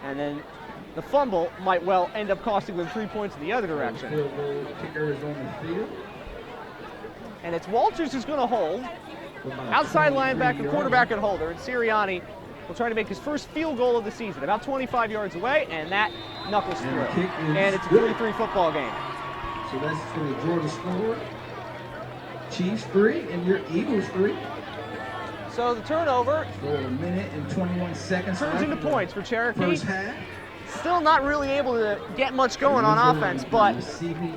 And then the fumble might well end up costing them 3 points in the other direction. Kicker is on the field. And it's Walters who's going to hold. Outside linebacker, quarterback and holder. And Sirianni will try to make his first field goal of the season, about 25 yards away, and that knuckles through. And it's a 3-3 football game. So that's going to draw the score. Chiefs 3 and your Eagles 3. So the turnover for a minute and 21 seconds turns into points for Cherokee. First half. Still not really able to get much going on offense, but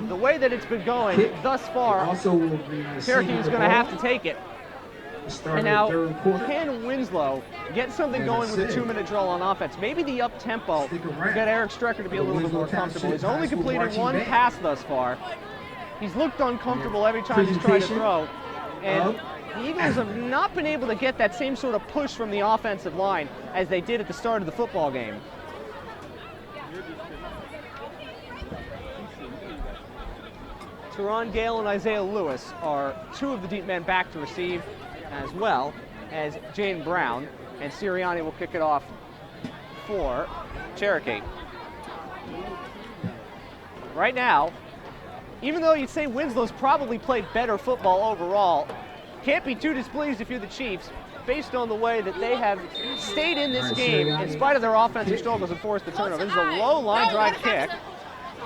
the way that it's been going thus far, Cherokee is going to have to take it. And now, can Winslow get something going with the 2-minute drill on offense? Maybe the up-tempo get Eric Strecker to be a little bit more comfortable. He's only completed 1 pass thus far. He's looked uncomfortable every time he's tried to throw. And the Eagles have not been able to get that same sort of push from the offensive line as they did at the start of the football game. Teron Gale and Isaiah Lewis are 2 of the deep men back to receive, as well as Jaden Brown, and Sirianni will kick it off for Cherokee. Right now, even though you'd say Winslow's probably played better football overall, can't be too displeased if you're the Chiefs, based on the way that they have stayed in this game in spite of their offensive struggles and forced the turnover. This is a low line drive kick.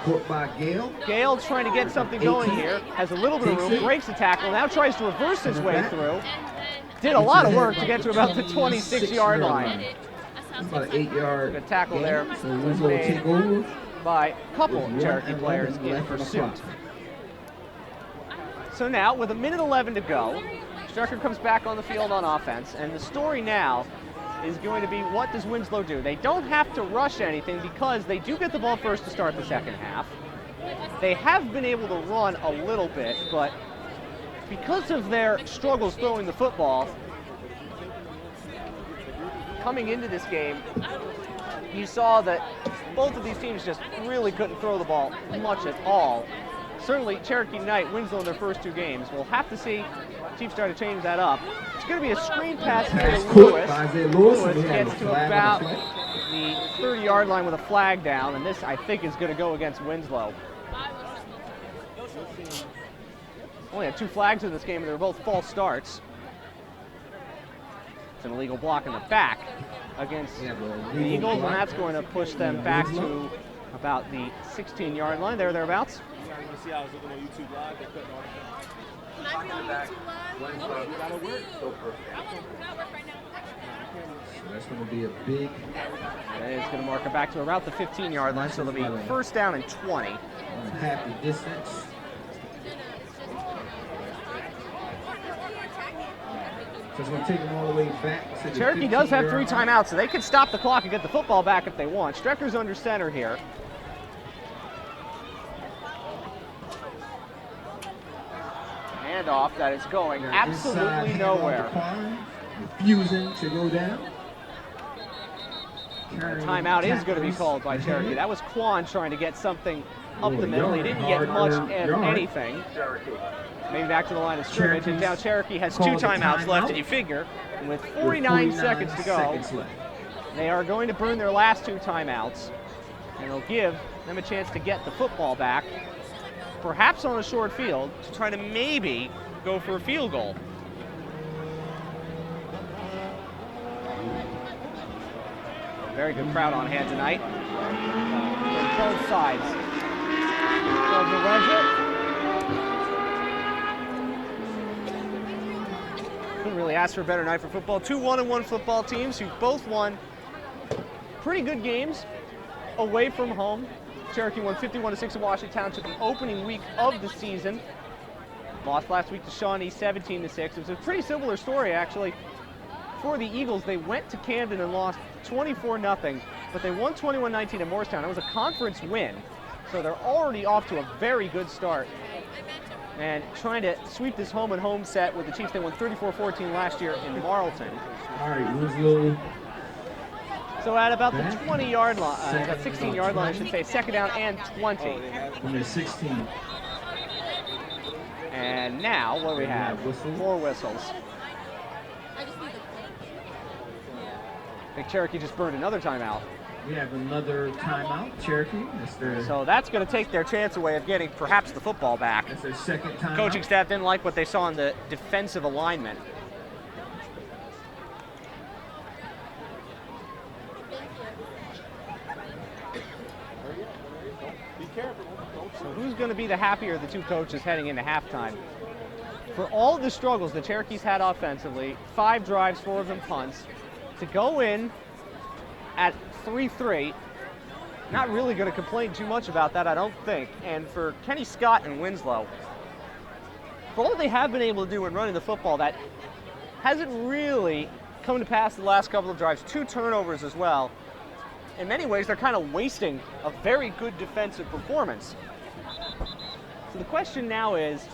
Caught by Gale. Gale trying to get something going here, has a little bit of room, breaks the tackle, now tries to reverse his way through. Did a lot of work to get to about the 26-yard line. About an 8-yard good tackle there. So Winslow will take over by a couple of Cherokee players in pursuit. So now, with a minute 11 to go, Strecker comes back on the field on offense, and the story now is going to be, what does Winslow do? They don't have to rush anything because they do get the ball first to start the second half. They have been able to run a little bit, but because of their struggles throwing the football, coming into this game, you saw that both of these teams just really couldn't throw the ball much at all. Certainly Cherokee Knight, Winslow in their first 2 games. We'll have to see Chiefs try to change that up. It's going to be a screen pass to Lewis. Lewis gets to about the 30-yard line with a flag down, and this, I think, is going to go against Winslow. Only had 2 flags in this game, and they were both false starts. It's an illegal block in the back against the Eagles, and that's going to push them back to about the 16-yard line, thereabouts. See, I was looking on YouTube Live. They're cutting all the Can I be on YouTube Live? Okay. That'll work. I want to work right now. So that's going to be a big. It's going to mark it back to about the 15-yard line, so it'll be first down and 20. Happy distance. So it's going to take them all the way back to the Cherokee does have 3 15-yard line. timeouts, so they can stop the clock and get the football back if they want. Strecker's under center here. Handoff that is going They're absolutely inside, hand nowhere. off the Quan, refusing to go down. A timeout is going to be called by Cherokee. That was Quan trying to get something up the middle. He didn't get much of anything. Maybe back to the line of scrimmage, and now Cherokee has 2 timeouts left, and you figure, with 49 seconds to go, they are going to burn their last 2 timeouts, and it'll give them a chance to get the football back, perhaps on a short field, to try to maybe go for a field goal. Very good crowd on hand tonight. On both sides of the ledger. Couldn't really ask for a better night for football. 2 1-1 football teams who both won pretty good games away from home. Cherokee won 51-6 at Washington to the opening week of the season. Lost last week to Shawnee 17-6. It was a pretty similar story, actually. For the Eagles, they went to Camden and lost 24-0, but they won 21-19 at Morristown. It was a conference win, so they're already off to a very good start. And trying to sweep this home-and-home set with the Chiefs. They won 34-14 last year in Marlton. All right, Winslow. So at about the 20-yard line, 16-yard line, I should say, second down and 20. Number 16. And now, what do we have? 4 whistles. I just need the I think Cherokee just burned another timeout. We have another timeout, Cherokee. So that's going to take their chance away of getting perhaps the football back. That's their second timeout. Coaching staff didn't like what they saw in the defensive alignment. So who's going to be the happier of the 2 coaches heading into halftime? For all the struggles the Cherokees had offensively, 5 drives, 4 of them punts, to go in at 3-3, not really going to complain too much about that, I don't think. And for Kenny Scott and Winslow, for all they have been able to do in running the football, that hasn't really come to pass the last couple of drives. 2 turnovers as well. In many ways, they're kind of wasting a very good defensive performance. So the question now is,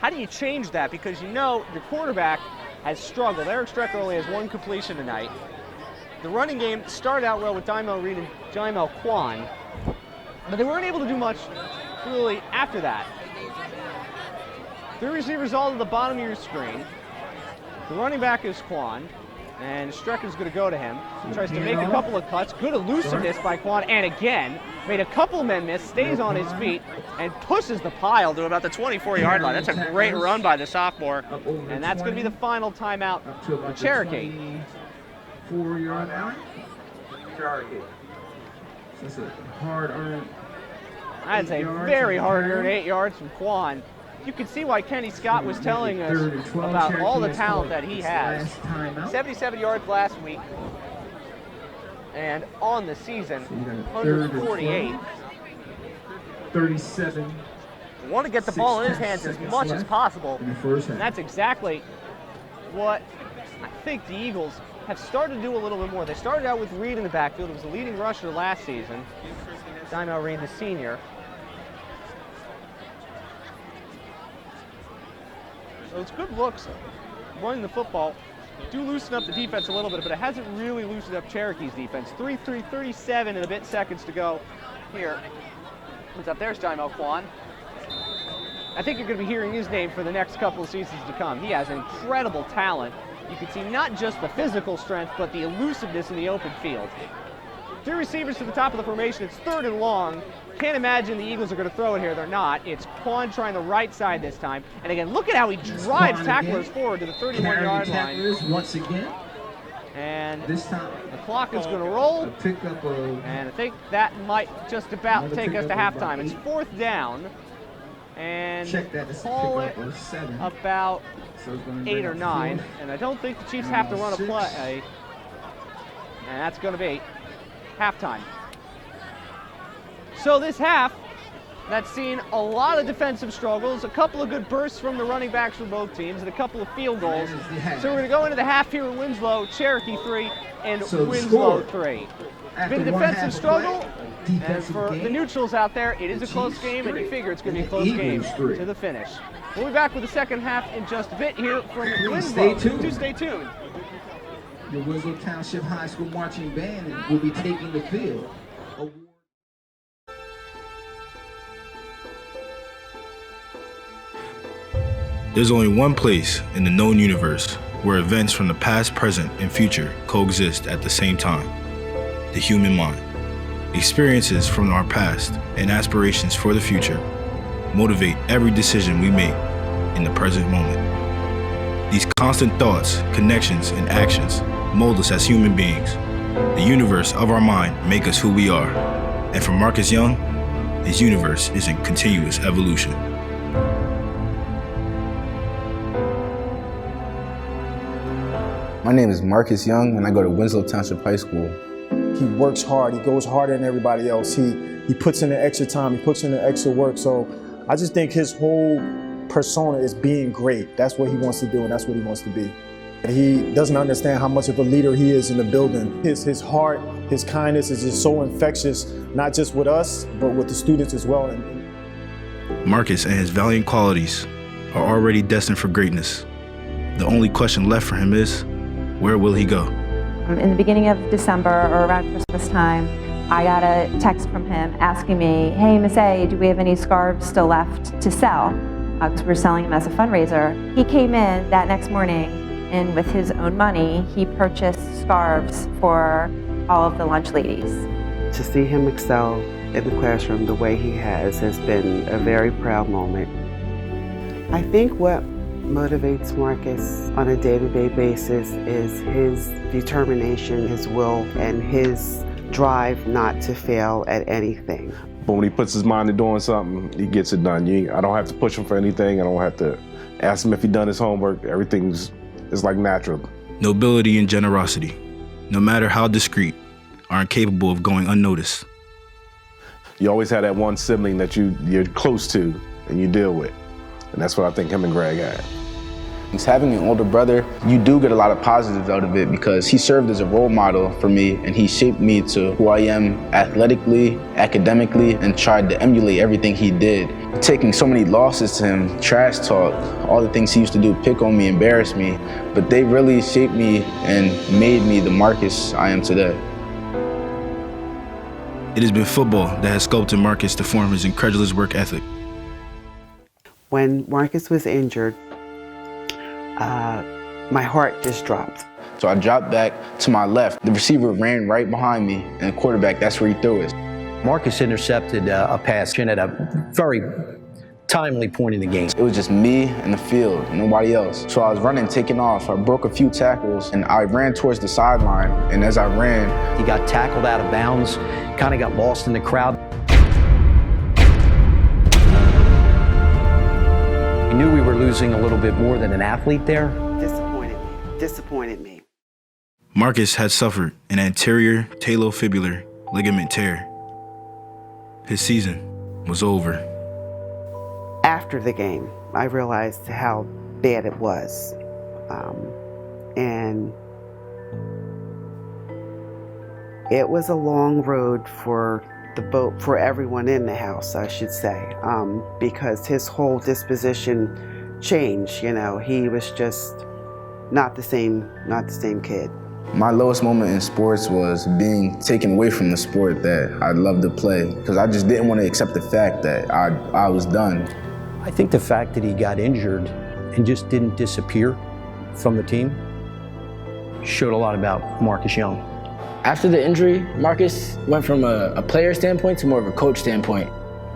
how do you change that? Because you know your quarterback has struggled. Eric Strecker only has 1 completion tonight. The running game started out well with Dymel Reed and Jaimel Quan, but they weren't able to do much really after that. 3 receivers all to the bottom of your screen. The running back is Quan, and Strecker's going to go to him. He tries to make a couple of cuts. Good elusiveness by Quan, and again, made a couple men miss, stays on his feet, and pushes the pile to about the 24-yard line. That's a great run by the sophomore, and that's going to be the final timeout for Cherokee. 4-yard line. Cherokee. So that's a hard-earned. That's a very hard-earned 8 yards from Quan. You can see why Kenny Scott was telling us about all the talent that he has. 77 yards last week, and on the season, 148. 37. Want to get the ball in his hands as much as possible, in the first half. and that's exactly what I think the Eagles have started to do a little bit more. They started out with Reed in the backfield. It was the leading rusher last season. Dymel Reed, the senior. So it's good looks running the football. Do loosen up the defense a little bit, but it hasn't really loosened up Cherokee's defense. 3-3-37 and a bit seconds to go here. What's up? There's Dymel Quan. I think you're going to be hearing his name for the next couple of seasons to come. He has incredible talent. You can see not just the physical strength, but the elusiveness in the open field. 3 receivers to the top of the formation. It's 3rd and long. Can't imagine the Eagles are going to throw it here. They're not. It's Quan trying the right side this time. And again, look at how he drives tacklers forward to the 31-yard line. Once again. And this time the clock is going to roll. And I think that might just about take us to halftime. It's 4th down. And call it about 8 or 9. And I don't think the Chiefs have to run a play. And that's going to be halftime. So this half, that's seen a lot of defensive struggles, a couple of good bursts from the running backs for both teams, and a couple of field goals. So we're going to go into the half here in Winslow, Cherokee 3 and Winslow 3. It's been a defensive struggle, and for the neutrals out there, it is a close game, and you figure it's going to be a close game to the finish. We'll be back with the second half in just a bit here from Winslow. Stay tuned. The Winslow Township High School Marching Band will be taking the field. There's only one place in the known universe where events from the past, present, and future coexist at the same time: the human mind. Experiences from our past and aspirations for the future motivate every decision we make in the present moment. These constant thoughts, connections, and actions mold us as human beings. The universe of our mind make us who we are. And for Marcus Young, his universe is in continuous evolution. My name is Marcus Young, and I go to Winslow Township High School. He works hard. He goes harder than everybody else. He puts in the extra time. He puts in the extra work. So I just think his whole persona is being great. That's what he wants to do, and that's what he wants to be. He doesn't understand how much of a leader he is in the building. His heart, his kindness is just so infectious, not just with us, but with the students as well. Marcus and his valiant qualities are already destined for greatness. The only question left for him is, where will he go? In the beginning of December or around Christmas time, I got a text from him asking me, "Hey, Miss A, do we have any scarves still left to sell?" Because we're selling them as a fundraiser. He came in that next morning, and with his own money, he purchased scarves for all of the lunch ladies. To see him excel in the classroom the way he has been a very proud moment. I think what motivates Marcus on a day-to-day basis is his determination, his will, and his drive not to fail at anything. But when he puts his mind to doing something, he gets it done. I don't have to push him for anything. I don't have to ask him if he done his homework. Everything's like natural. Nobility and generosity, no matter how discreet, are incapable of going unnoticed. You always have that one sibling that you're close to and you deal with. And that's what I think him and Greg had. Having an older brother, you do get a lot of positives out of it because he served as a role model for me, and he shaped me to who I am athletically, academically, and tried to emulate everything he did. Taking so many losses to him, trash talk, all the things he used to do, pick on me, embarrass me, but they really shaped me and made me the Marcus I am today. It has been football that has sculpted Marcus to form his incredulous work ethic. When Marcus was injured, my heart just dropped. So I dropped back to my left. The receiver ran right behind me, and the quarterback, that's where he threw it. Marcus intercepted a pass at a very timely point in the game. It was just me and the field, nobody else. So I was running, taking off. I broke a few tackles, and I ran towards the sideline. And as I ran, he got tackled out of bounds, kind of got lost in the crowd. We knew we were losing a little bit more than an athlete there. Disappointed me. Marcus had suffered an anterior talofibular ligament tear. His season was over. After the game, I realized how bad it was. And it was a long road for for everyone in the house, I should say, because his whole disposition changed. You know, he was just not the same kid. My lowest moment in sports was being taken away from the sport that I loved to play, because I just didn't want to accept the fact that I was done. I think the fact that he got injured and just didn't disappear from the team showed a lot about Marcus Young. After the injury, Marcus went from a player standpoint to more of a coach standpoint.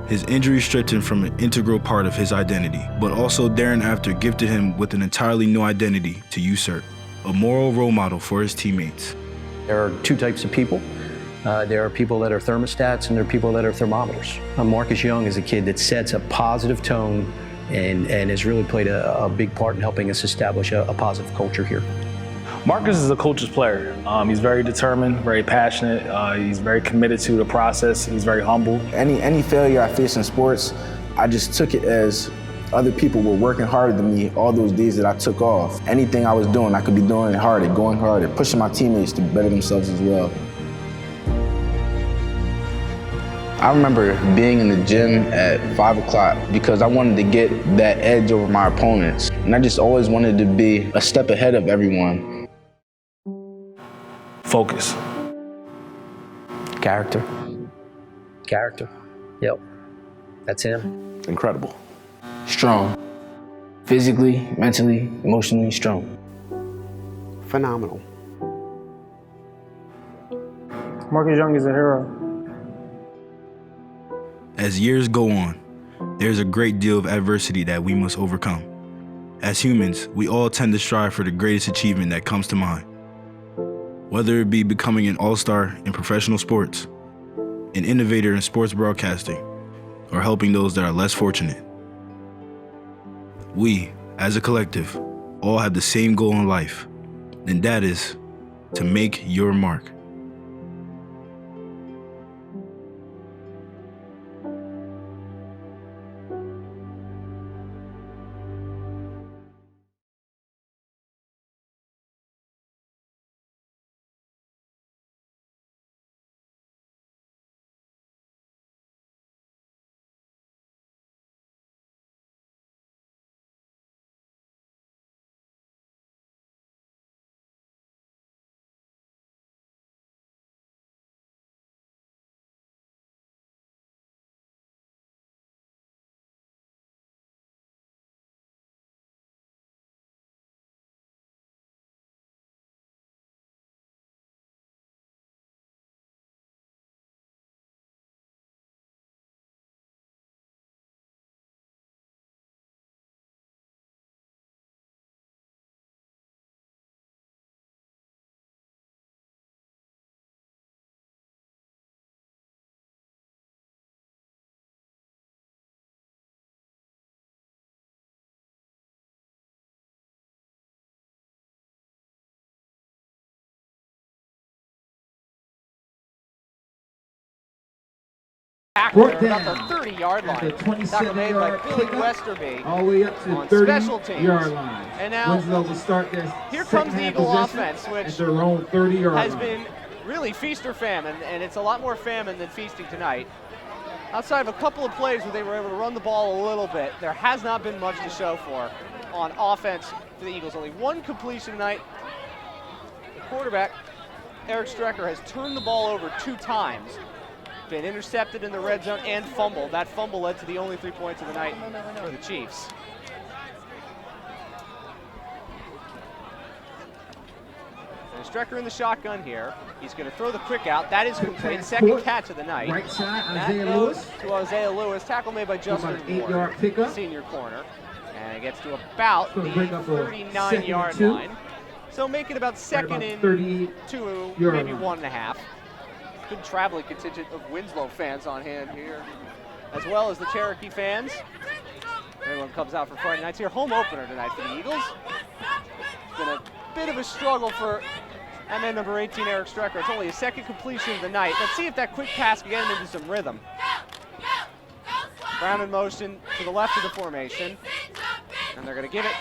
His injury stripped him from an integral part of his identity, but also thereafter gifted him with an entirely new identity to usurp, a moral role model for his teammates. There are two types of people. There are people that are thermostats and there are people that are thermometers. Marcus Young is a kid that sets a positive tone and has really played a big part in helping us establish a positive culture here. Marcus is a coach's player. He's very determined, very passionate. He's very committed to the process. He's very humble. Any failure I faced in sports, I just took it as other people were working harder than me all those days that I took off. Anything I was doing, I could be doing it harder, going harder, pushing my teammates to better themselves as well. I remember being in the gym at 5 o'clock because I wanted to get that edge over my opponents. And I just always wanted to be a step ahead of everyone. Focus. Character. Yep. That's him. Incredible. Strong. Physically, mentally, emotionally strong. Phenomenal. Marcus Young is a hero. As years go on, there's a great deal of adversity that we must overcome. As humans, we all tend to strive for the greatest achievement that comes to mind. Whether it be becoming an all-star in professional sports, an innovator in sports broadcasting, or helping those that are less fortunate. We, as a collective, all have the same goal in life, and that is to make your mark. About the 30-yard line. Tackle made by Billy Westerby all the way up to on 30 special teams. yard line. And now Winslow will start this. Here comes the Eagle offense, which at their own 30-yard has line. been really feast or famine, and it's a lot more famine than feasting tonight. Outside of a couple of plays where they were able to run the ball a little bit, there has not been much to show for on offense for the Eagles. Only one completion tonight. The quarterback, Eric Strecker, has turned the ball over 2 times. Been intercepted in the red zone and fumbled. That fumble led to the only 3 points of the night for the Chiefs. And Strecker in the shotgun here. He's going to throw the quick out. That is complete. Second catch of the night. Right side, that Isaiah goes Lewis. to Isaiah Lewis. Tackle made by Justin Ward, 8-yard pickup. senior corner. And it gets to about the 39-yard and line. So make it about second and 2, maybe 1.5. Good traveling contingent of Winslow fans on hand here, as well as the Cherokee fans. Everyone comes out for Friday nights here. Home opener tonight for the Eagles. It's been a bit of a struggle for man number 18, Eric Strecker. It's only his second completion of the night. Let's see if that quick pass can get him into some rhythm. Brown in motion to the left of the formation. And they're going to give it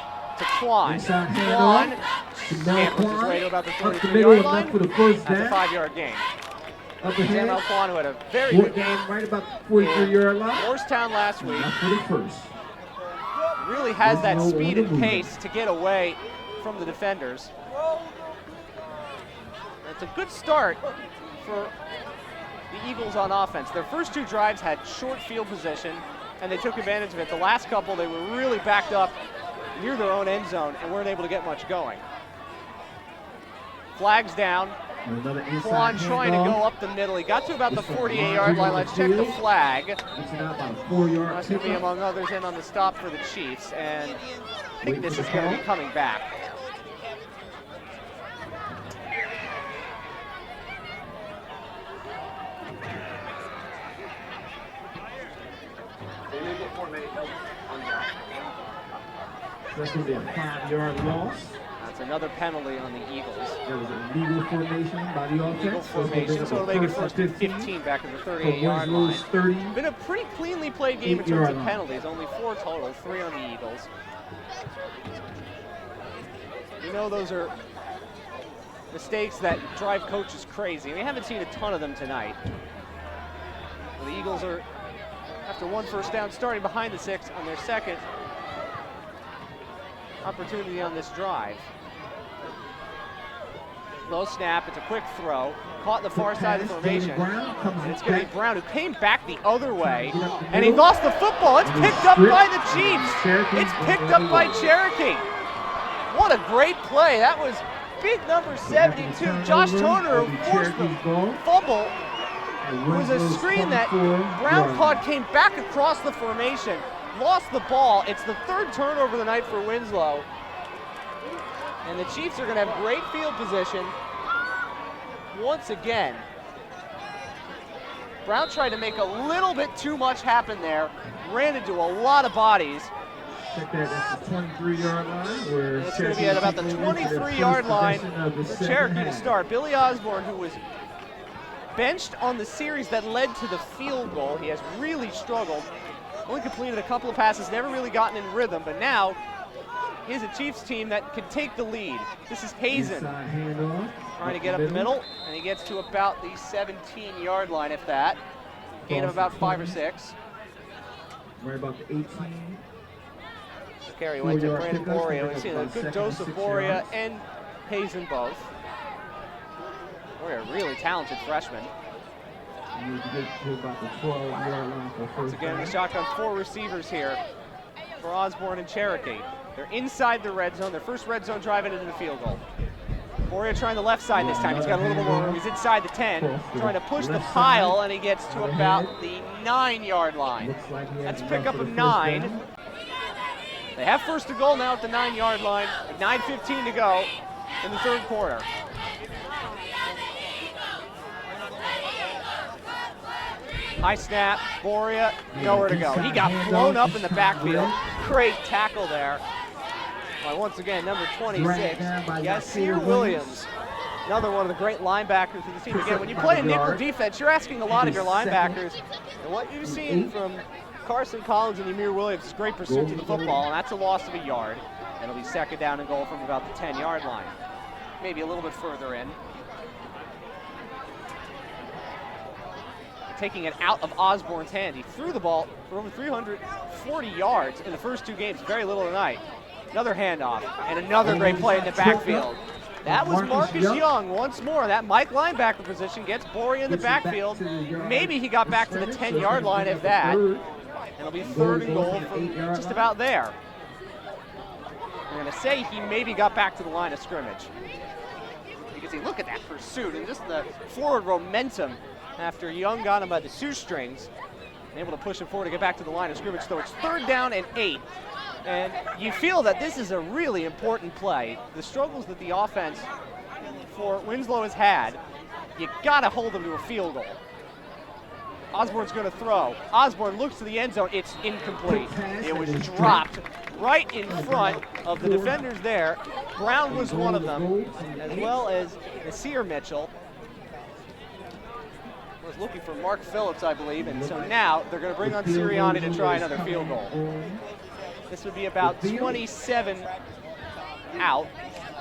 to Quan. Inside Quan handoff to scambles his way to about the Up the middle, 33-yard line. enough for the first That's a down. 5-yard gain. Up ahead. Jamal Quan, who had a very good game Right about the 43-yard line. Morristown last week. Enough for the first. Really has that Winslow speed on and the move. pace to get away from the defenders. It's a good start for the Eagles on offense. Their first two drives had short field position, and they took advantage of it. The last couple, they were really backed up near their own end zone and weren't able to get much going. Flags down. Quan trying to go up the middle. He got to about the 48-yard line. Let's check the flag. That's going to be, among others, in on the stop for the Chiefs, and I think this is going to be coming back. Illegal formation on the offense. That's going to be a 5-yard loss. That's another penalty on the Eagles. There was a legal formation by the offense. Legal formation, so it'll make it first and 15 back at the 38-yard line. 30. Been a pretty cleanly played game in terms of line. penalties. Only 4 total, 3 on the Eagles. You know those are mistakes that drive coaches crazy. We haven't seen a ton of them tonight. Well, the Eagles are, after 1 first down, starting behind the 6 on their second opportunity on this drive. Low snap, it's a quick throw, caught the far side of the formation, and it's going to be Brown, who came back the other way, and he lost the football. It's picked up by the Chiefs. It's picked up by Cherokee. What a great play. That was big number 72, Josh Toner, who forced the fumble. It was a screen that Brown caught, came back across the formation, lost the ball. It's the 3rd turnover of the night for Winslow. And the Chiefs are going to have great field position once again. Brown tried to make a little bit too much happen there, ran into a lot of bodies. Check that, that's the 23-yard line. Where It's going to be at about the 23-yard line for Cherokee to start. Billy Osborne, who was benched on the series that led to the field goal, he has really struggled. Only completed a couple of passes, never really gotten in rhythm, but now here's a Chiefs team that can take the lead. This is Hazen trying to get up the middle, and he gets to about the 17-yard line, if that. Gain of about 5 or 6. Right about the 18. The carry went to Brandon Boria. We've seen a good dose of Boria and Hazen both. Boria, a really talented freshman. You need to get to about the 12-yard line for first. Once again, the shotgun 4 receivers here for Osborne and Cherokee. They're inside the red zone. Their first red zone drive into the field goal. Boria trying the left side this time. He's got a little bit more room. He's inside the 10, trying to push the pile, and he gets to about the 9-yard line. That's a pickup of 9. They have first and goal now at the 9-yard line. 9:15 to go in the 3rd quarter. High snap, Boria, nowhere to go. He got blown up in the backfield. Great tackle there. Well, once again, number 26, Yasir Williams. Another one of the great linebackers of the team. Again, when you play a nickel defense, you're asking a lot of your linebackers. And what you've seen from Carson Collins and Yamir Williams is great pursuit to the football, and that's a loss of a yard. It'll be 2nd down and goal from about the 10-yard line. Maybe a little bit further in. Taking it out of Osborne's hand. He threw the ball for over 340 yards in the first 2 games, very little tonight. Another handoff, and another great play in the backfield. That was Marcus Young once more. That Mike linebacker position gets Boria in the backfield. Maybe he got back to the 10-yard line if that. And it'll be 3rd and goal from just about there. I'm going to say he maybe got back to the line of scrimmage. You can see, look at that pursuit and just the forward momentum after Young got him by the shoestrings and able to push him forward to get back to the line of scrimmage. So it's 3rd down and 8. And you feel that this is a really important play. The struggles that the offense for Winslow has had, you gotta hold them to a field goal. Osborne's gonna throw. Osborne looks to the end zone, it's incomplete. It was dropped right in front of the defenders there. Brown was one of them, as well as Nasir Mitchell. Was looking for Mark Phillips, I believe, and so now they're gonna bring on Sirianni to try another field goal. This would be about 27 out.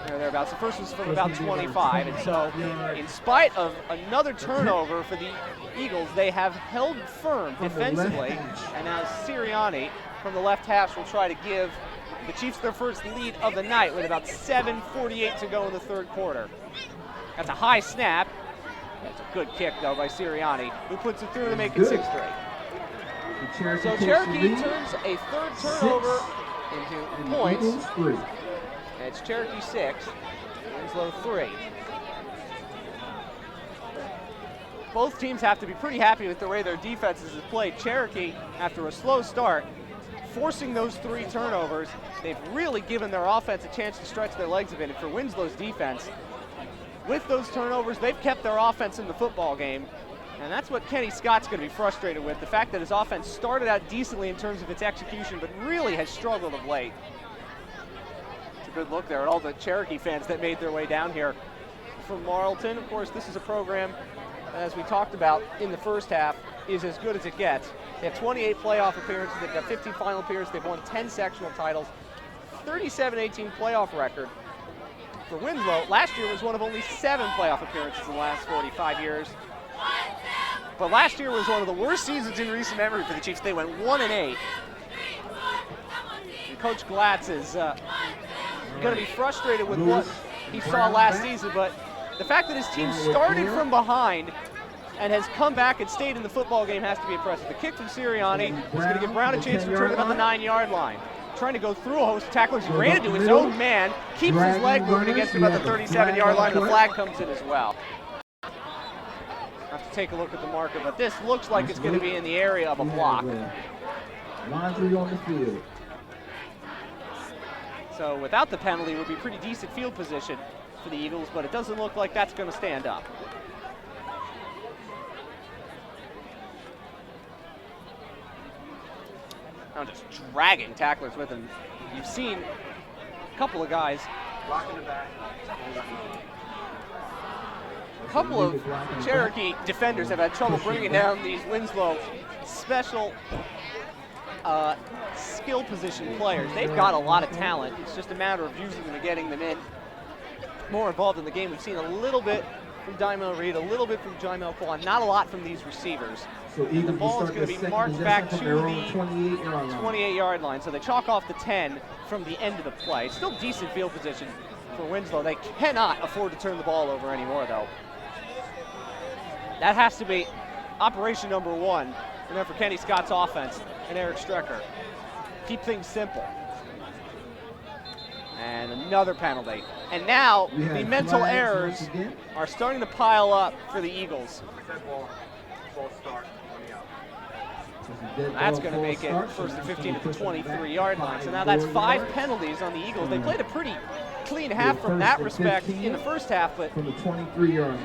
Or thereabouts. The first was from about 25, and so in spite of another turnover for the Eagles, they have held firm defensively, and now Sirianni from the left hash will try to give the Chiefs their first lead of the night with about 7:48 to go in the third quarter. That's a high snap. That's a good kick, though, by Sirianni, who puts it through to make it 6-3. So Cherokee turns a third turnover into points. It's Cherokee 6, Winslow 3. Both teams have to be pretty happy with the way their defenses have played. Cherokee, after a slow start, forcing those 3 turnovers, they've really given their offense a chance to stretch their legs a bit. And for Winslow's defense, with those turnovers, they've kept their offense in the football game. And that's what Kenny Scott's going to be frustrated with, the fact that his offense started out decently in terms of its execution, but really has struggled of late. It's a good look there at all the Cherokee fans that made their way down here from Marlton. Of course, this is a program, as we talked about in the first half, is as good as it gets. They have 28 playoff appearances, they've got 15 final appearances, they've won 10 sectional titles, 37-18 playoff record. For Winslow, last year was one of only 7 playoff appearances in the last 45 years. But last year was one of the worst seasons in recent memory for the Chiefs. They went 1-8. And Coach Glatz is going to be frustrated with what he saw last season, but the fact that his team started from behind and has come back and stayed in the football game has to be impressive. The kick from Sirianni is going to give Brown a chance to return it on the 9-yard line. Trying to go through a host of tacklers, he ran into his own man, keeps his leg moving against him about the 37-yard line, and the flag comes in as well. Have to take a look at the marker, but this looks like it's going to be in the area of a block. Line 3 on the field. So without the penalty, it would be pretty decent field position for the Eagles, but it doesn't look like that's going to stand up. Now just dragging tacklers with him. You've seen a couple of guys. A couple of Cherokee defenders have had trouble bringing down these Winslow special skill position players. They've got a lot of talent. It's just a matter of using them and getting them in. More involved in the game. We've seen a little bit from Daimel Reed, a little bit from Jaimel Kwan, not a lot from these receivers. So the ball is going to be marked back to the 28-yard line. So they chalk off the 10 from the end of the play. It's still decent field position for Winslow. They cannot afford to turn the ball over anymore, though. That has to be operation number 1. And then for Kenny Scott's offense and Eric Strecker. Keep things simple. And another penalty. And now the mental errors are starting to pile up for the Eagles. That's going to make it first and 15 at the 23-yard line. So now that's 5 penalties on the Eagles. They played a pretty clean half from that respect in the first half, but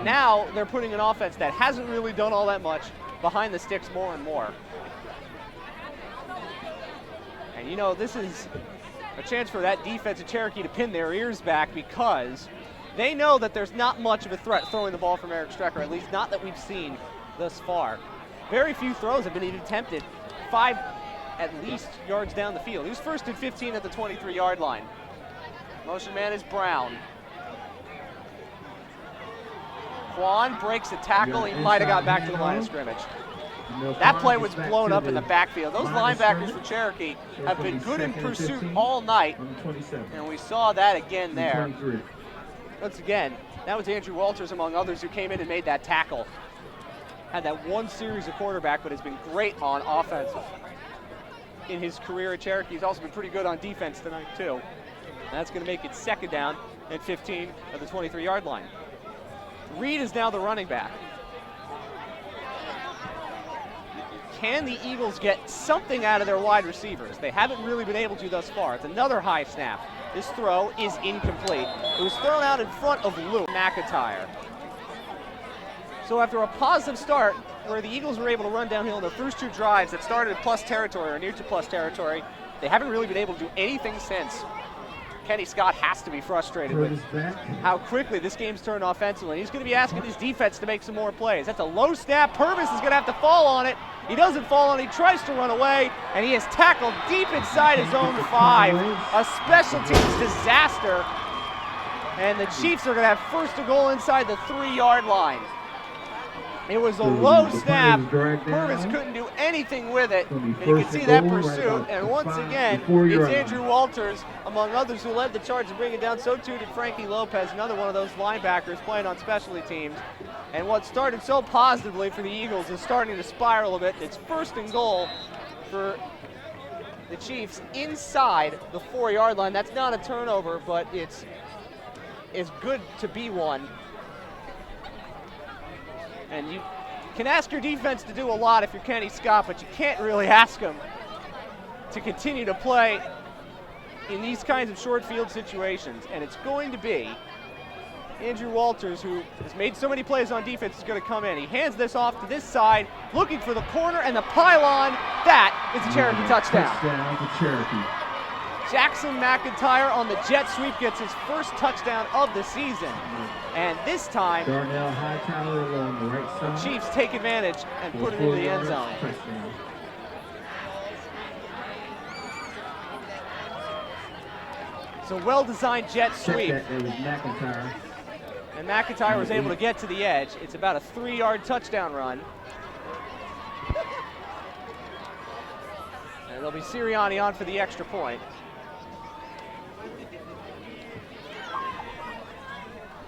now they're putting an offense that hasn't really done all that much behind the sticks more and more. And you know, this is a chance for that defense of Cherokee to pin their ears back, because they know that there's not much of a threat throwing the ball from Eric Strecker, at least not that we've seen thus far. Very few throws have been even attempted 5 at least yards down the field. He was first and 15 at the 23-yard line. Motion man is Brown. Quan breaks a tackle. He might have got back to the line of scrimmage. That play was blown up in the backfield. Those linebackers for Cherokee have been good in pursuit all night, and we saw that again there. Once again, that was Andrew Walters, among others, who came in and made that tackle. Had that one series of quarterback, but has been great on offense in his career at Cherokee. He's also been pretty good on defense tonight, too. And that's going to make it second down and 15 at the 23-yard line. Reed is now the running back. Can the Eagles get something out of their wide receivers? They haven't really been able to thus far. It's another high snap. This throw is incomplete. It was thrown out in front of Luke McIntyre. So after a positive start, where the Eagles were able to run downhill in their first 2 drives that started at plus territory or near to plus territory, they haven't really been able to do anything since. Kenny Scott has to be frustrated with how quickly this game's turned offensively. He's going to be asking his defense to make some more plays. That's a low snap. Purvis is going to have to fall on it. He doesn't fall on it. He tries to run away, and he is tackled deep inside his own 5. A special teams disaster. And the Chiefs are going to have first and goal inside the 3-yard line. It was a low snap. Purvis couldn't do anything with it. And you can see that pursuit. And once again, it's Andrew Walters, among others, who led the charge to bring it down. So too did Frankie Lopez, another one of those linebackers playing on specialty teams. And what started so positively for the Eagles is starting to spiral a bit. It's first and goal for the Chiefs inside the 4-yard line. That's not a turnover, but it's good to be one. And you can ask your defense to do a lot if you're Kenny Scott, but you can't really ask them to continue to play in these kinds of short field situations. And it's going to be Andrew Walters, who has made so many plays on defense, is going to come in. He hands this off to this side, looking for the corner and the pylon. That is a Cherokee touchdown. Touchdown to Cherokee. Jackson McIntyre on the jet sweep gets his first touchdown of the season. And this time, Darnell Hightower along the right side. the Chiefs take advantage and put it in the end zone. Touchdown. So well-designed jet sweep. Check that, there was McIntyre. And McIntyre was able to get to the edge. It's about a 3-yard touchdown run. And there'll be Sirianni on for the extra point.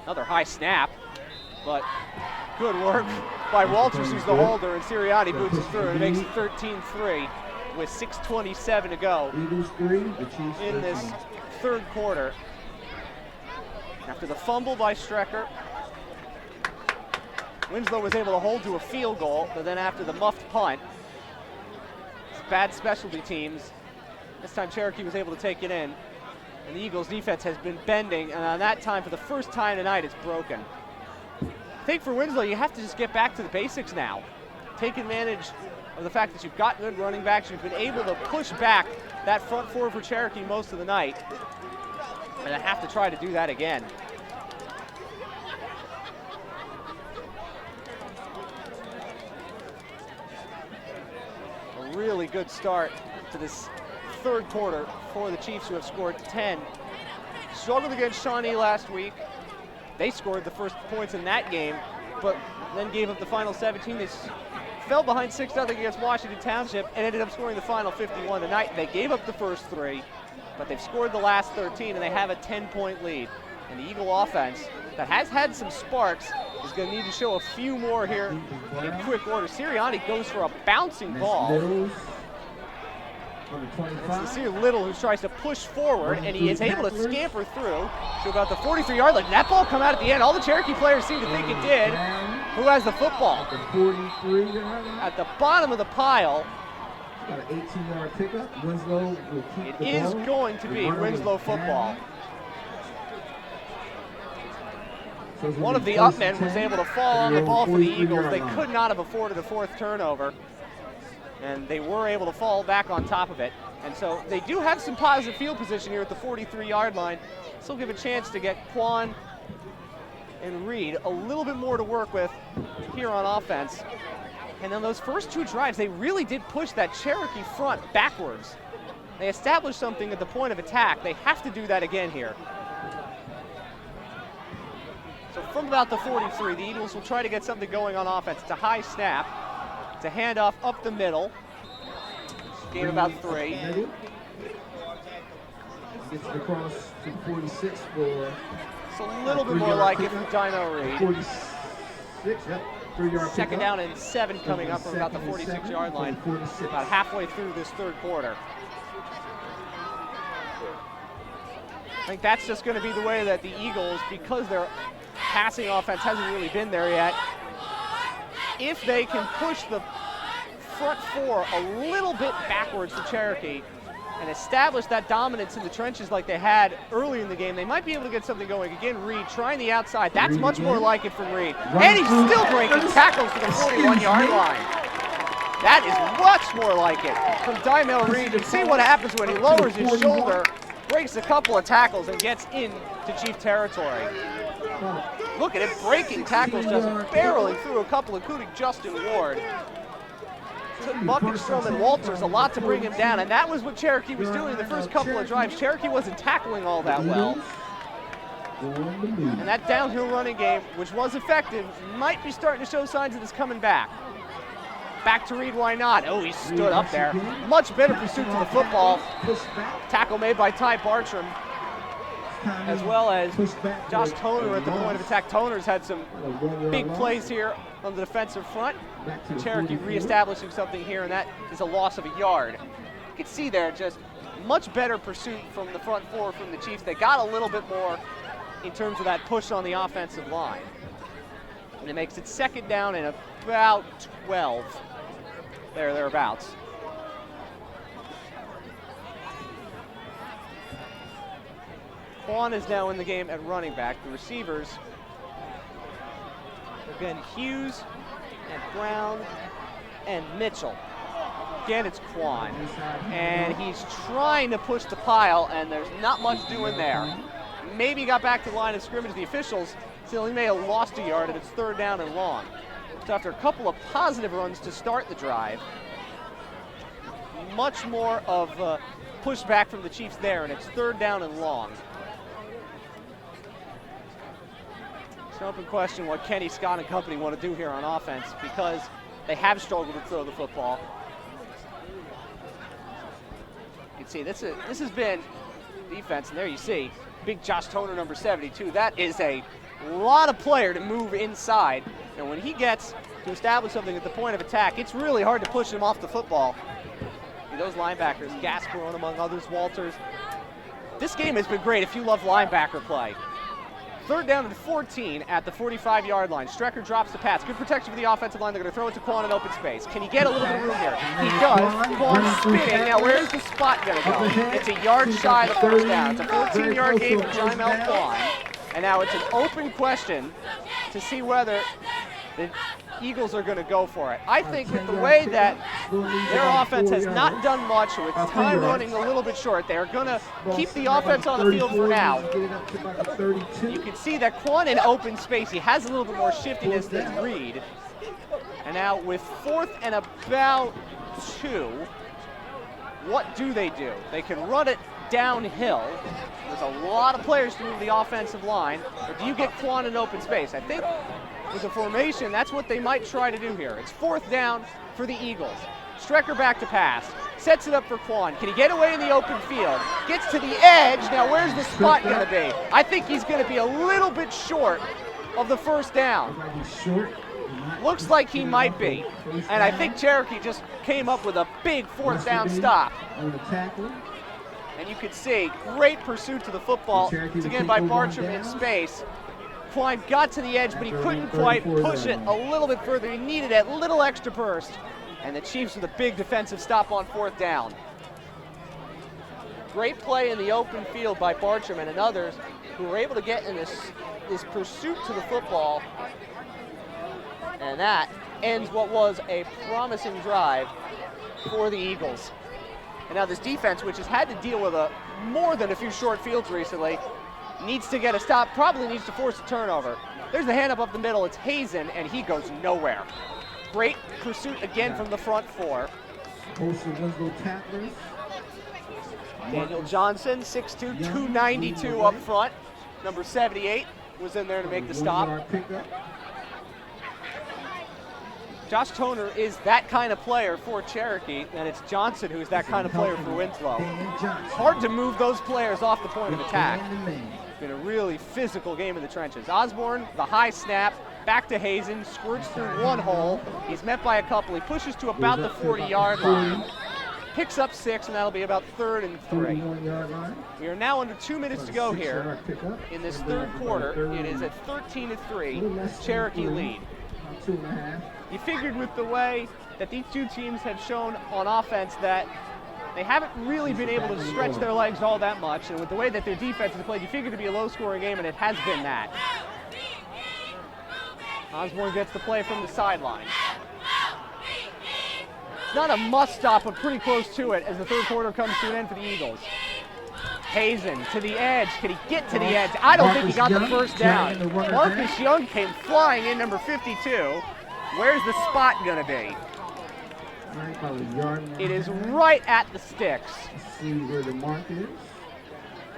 Another high snap, but good work by Walters, who's the holder, and Sirianni boots it through and makes it 13-3 with 6:27 to go in this third quarter. After the fumble by Strecker, Winslow was able to hold to a field goal, but then after the muffed punt, it's bad specialty teams. This time Cherokee was able to take it in, and the Eagles defense has been bending, and on that time, for the first time tonight, it's broken. I think for Winslow, you have to just get back to the basics now. Take advantage of the fact that you've got good running backs. You've been able to push back that front four for Cherokee most of the night, and I have to try to do that again. A really good start to this third quarter for the Chiefs, who have scored 10. Struggled against Shawnee last week. They scored the first points in that game, but then gave up the final 17. They fell behind 6-0 against Washington Township and ended up scoring the final 51 tonight. They gave up the first 3, but they've scored the last 13, and they have a 10-point lead. And the Eagle offense, that has had some sparks, is going to need to show a few more here in quick order. Sirianni goes for a bouncing ball. It's the Little who tries to push forward, and he is able to scamper through to about the 43-yard line. That ball come out at the end. All the Cherokee players seem to think it did. Who has the football? At the bottom of the pile. Got an 18-yard pickup. Winslow will keep it is going to be Winslow football. One of the upmen was able to fall on the ball for the Eagles. They could not have afforded a 4th turnover, and they were able to fall back on top of it. And so they do have some positive field position here at the 43-yard line. Still give a chance to get Quan and Reed a little bit more to work with here on offense. And then those first 2 drives, they really did push that Cherokee front backwards. They established something at the point of attack. They have to do that again here. So from about the 43, the Eagles will try to get something going on offense. It's a high snap. It's a handoff up the middle. Gain about 3. Gets it across to the 46 for... It's a little bit more like it from Dyno Reed. 46, yep. 3-yard Second down and 7 coming up from about the 46-yard line. About halfway through this third quarter. I think that's just going to be the way that the Eagles, because their passing offense hasn't really been there yet, if they can push the front 4 a little bit backwards for Cherokee and establish that dominance in the trenches like they had early in the game, they might be able to get something going. Again, Reed trying the outside. That's much more like it from Reed. And he's still breaking tackles to the 41-yard line. That is much more like it from Dymel Reed. You see what happens when he lowers his shoulder breaks a couple of tackles and gets into Chief territory. Look at him breaking tackles, just barreling through a couple, including Justin Ward. Took Buckingstrom and Walters a lot to bring him down, and that was what Cherokee was doing the first couple of drives. Cherokee wasn't tackling all that well. And that downhill running game, which was effective, might be starting to show signs of this coming back. Back to Reed, why not? Oh, he stood up there. Much better pursuit to the football. Tackle made by Ty Bartram, as well as Josh Toner at the point of attack. Toner's had some big plays here on the defensive front. Cherokee reestablishing something here, and that is a loss of a yard. You can see there just much better pursuit from the front four from the Chiefs. They got a little bit more in terms of that push on the offensive line. And it makes it second down and about 12. Thereabouts. Quan is now in the game at running back. The receivers have been Hughes and Brown and Mitchell. Again, it's Quan. And he's trying to push the pile, and there's not much doing there. Maybe got back to the line of scrimmage. The officials still, he may have lost a yard, and it's third down and long. So after a couple of positive runs to start the drive, much more of pushback from the Chiefs there, and it's third down and long. It's an open question what Kenny Scott and company want to do here on offense, because they have struggled to throw the football. You can see this has been defense, and there you see big Josh Toner, number 72. That is a lot of player to move inside. And when he gets to establish something at the point of attack, it's really hard to push him off the football. Those linebackers, Gasperon among others, Walters. This game has been great if you love linebacker play. Third down and 14 at the 45-yard line. Strecker drops the pass. Good protection for the offensive line. They're going to throw it to Quan in open space. Can he get a little bit of room here? He does. Quan spinning. Now, where's the spot going to go? It's a yard shy of the first down. It's a 14-yard gain for Jaimel Quan. And now it's an open question to see whether the Eagles are going to go for it. I think with the way that their offense has not done much, with time running a little bit short, they're going to keep the offense on the field for now. You can see that Quan in open space, he has a little bit more shiftiness than Reed. And now with fourth and about 2, what do? They can run it downhill. There's a lot of players to move the offensive line, but do you get Quan in open space? I think with the formation, that's what they might try to do here. It's fourth down for the Eagles. Strecker back to pass, sets it up for Quan. Can he get away in the open field? Gets to the edge. Now where's the spot going to be? I think he's going to be a little bit short of the first down. Looks like he might be. And I think Cherokee just came up with a big fourth down stop. And you can see, great pursuit to the football. It's again by Bartram in space. Quan got to the edge, but he couldn't quite push it a little bit further. He needed a little extra burst. And the Chiefs with a big defensive stop on fourth down. Great play in the open field by Bartram and others who were able to get in this pursuit to the football. And that ends what was a promising drive for the Eagles. And now this defense, which has had to deal with more than a few short fields recently, needs to get a stop, probably needs to force a turnover. There's the hand up the middle. It's Hazen, and he goes nowhere. Great pursuit again from the front four. Winslow tacklers. Daniel Johnson, 6'2", 292 up front. Number 78 was in there to make the stop. Josh Toner is that kind of player for Cherokee, and it's Johnson who is that kind of player for Winslow. Hard to move those players off the point of attack. It's been a really physical game in the trenches. Osborne, the high snap, back to Hazen, squirts through one hole. He's met by a couple. He pushes to about the 40-yard line. Picks up 6, and that'll be about 3rd and 3. We are now under 2 minutes to go here in this third quarter. It is at 13-3, Cherokee lead. You figured with the way that these two teams have shown on offense that they haven't really been able to stretch their legs all that much, and with the way that their defense has played, you figured it'd be a low-scoring game, and it has been that. Osborne gets the play from the sideline. It's not a must-stop, but pretty close to it as the third quarter comes to an end for the Eagles. Hazen to the edge. Can he get to the edge? I don't think he got the first down. Marcus Young came flying in, number 52. Where's the spot going to be? It is right at the sticks. Let's see where the mark is.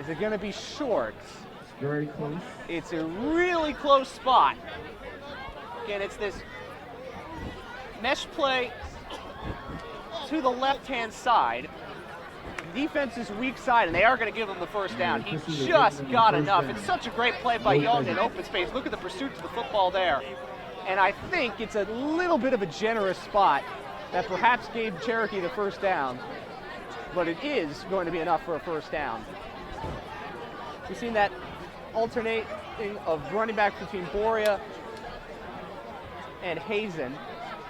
Is it going to be short? It's very close. It's a really close spot. Again, it's this mesh play to the left-hand side. The defense's weak side, and they are going to give him the first down. He just got enough. It's such a great play by Young in open space. Look at the pursuit to the football there. And I think it's a little bit of a generous spot that perhaps gave Cherokee the first down, but it is going to be enough for a first down. We've seen that alternating of running backs between Boria and Hazen.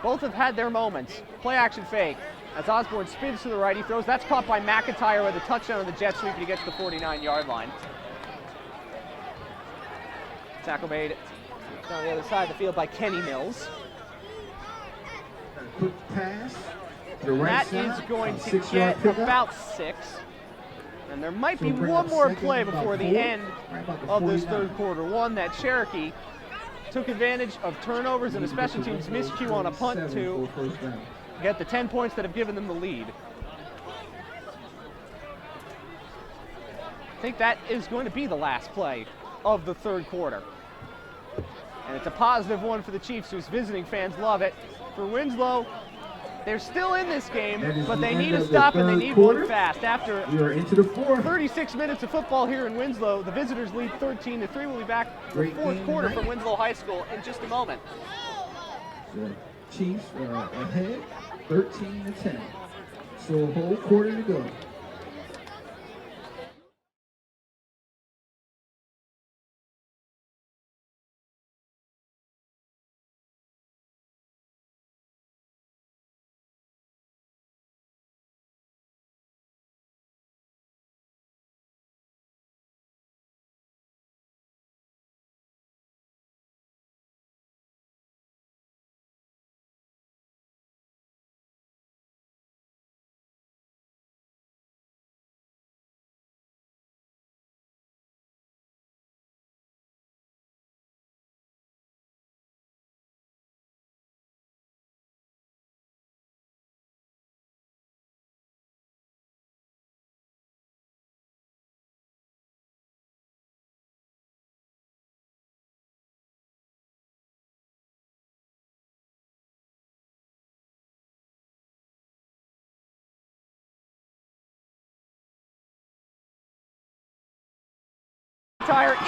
Both have had their moments. Play action fake. As Osborne spins to the right, he throws. That's caught by McIntyre with a touchdown on the jet sweep, and he gets to the 49-yard line. Tackle made down the other side of the field by Kenny Mills. Quick pass. Right that is going to get about 6. And there might be one more play before the end of this third quarter. One that Cherokee took advantage of turnovers and a special teams miscue on a punt to get the 10 points that have given them the lead. I think that is going to be the last play of the third quarter. And it's a positive one for the Chiefs, whose visiting fans love it. For Winslow, they're still in this game, but they need a stop and they need one fast. After 36 minutes of football here in Winslow, the visitors lead 13-3. We'll be back for the fourth quarter from Winslow High School in just a moment. The Chiefs are ahead, 13-10. So a whole quarter to go.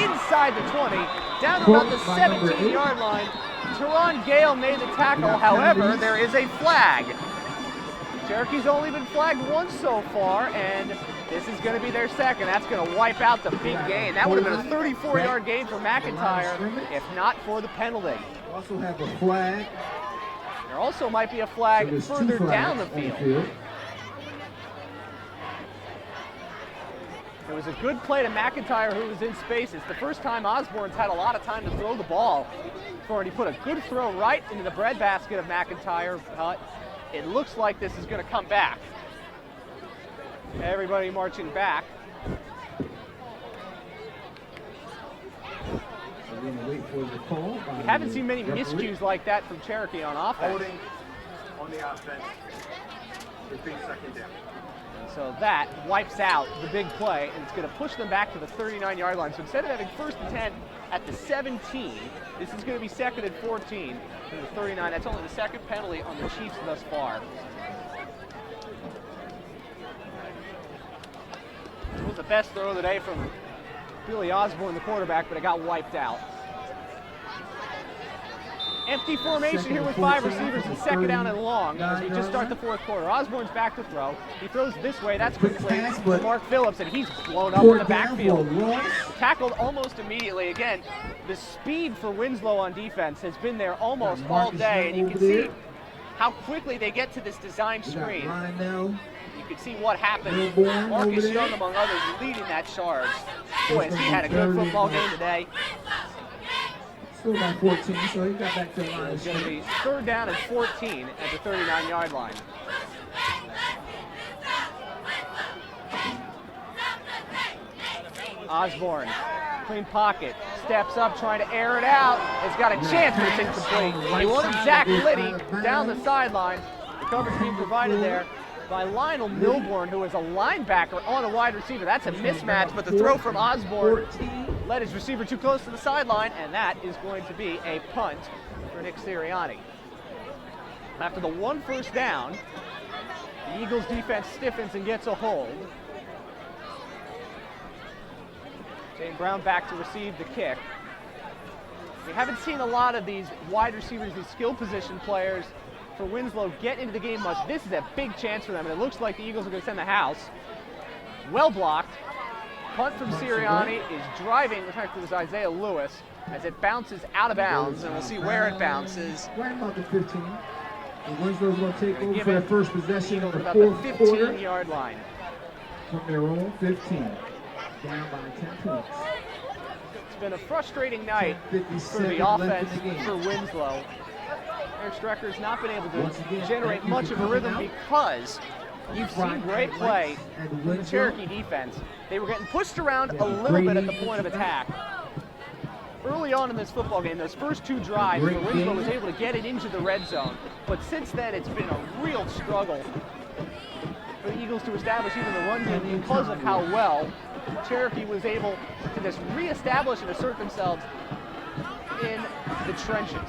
Inside the 20, down to about the 17-yard line. Teron Gale made the tackle. However, there is a flag. Cherokee's only been flagged once so far, and this is going to be their second. That's going to wipe out the big gain. That would have been a 34-yard gain for McIntyre, if not for the penalty. Also have a flag. There also might be a flag further down the field. It was a good play to McIntyre, who was in space. It's the first time Osborne's had a lot of time to throw the ball for it. He put a good throw right into the breadbasket of McIntyre, but it looks like this is going to come back. Everybody marching back. We haven't seen many miscues like that from Cherokee on offense. Holding on the offense. Repeat second down. So that wipes out the big play, and it's going to push them back to the 39-yard line. So instead of having first and 10 at the 17, this is going to be second and 14 to the 39. That's only the second penalty on the Chiefs thus far. It was the best throw of the day from Billy Osborne, the quarterback, but it got wiped out. Empty formation here with 5 receivers and second down and long as we just start the fourth quarter. Osborne's back to throw. He throws this way. That's quickly to Mark Phillips, and he's blown up in the backfield. Tackled almost immediately. Again, the speed for Winslow on defense has been there almost all day, and you can see how quickly they get to this design screen. You can see what happened. Marcus Young, among others, leading that charge. Boy, has he had a good football game today. Still by 14, so he got back to the line. It's going to be third down and 14 at the 39-yard line. Osborne, clean pocket, steps up, trying to air it out. It's got a chance, but it's incomplete. He wanted Zach Liddy down the sideline. The coverage being provided there by Lionel Milborn, who is a linebacker on a wide receiver. That's a mismatch, but the throw from Osborne led his receiver too close to the sideline, and that is going to be a punt for Nick Sirianni. After the 1 first down, the Eagles defense stiffens and gets a hold. Jane Brown back to receive the kick. We haven't seen a lot of these wide receivers, these skill position players for Winslow get into the game much. This is a big chance for them, and it looks like the Eagles are going to send the house. Well blocked. Punt from Sirianni is driving. Looks like it was Isaiah Lewis as it bounces out of bounds, and we'll see where it bounces. Right about the 15. And Winslow's going to take over for their first possession of the about fourth the quarter 15-yard line. from their own 15. Down by 10 points. It's been a frustrating night for the offense for Winslow. Eric Strecker's not been able to generate much of a rhythm because you've seen great play from the Cherokee defense. They were getting pushed around a little bit at the point of attack. Early on in this football game, those first 2 drives, where Winslow was able to get it into the red zone. But since then, it's been a real struggle for the Eagles to establish even the run game because of how well Cherokee was able to just reestablish and assert themselves in the trenches.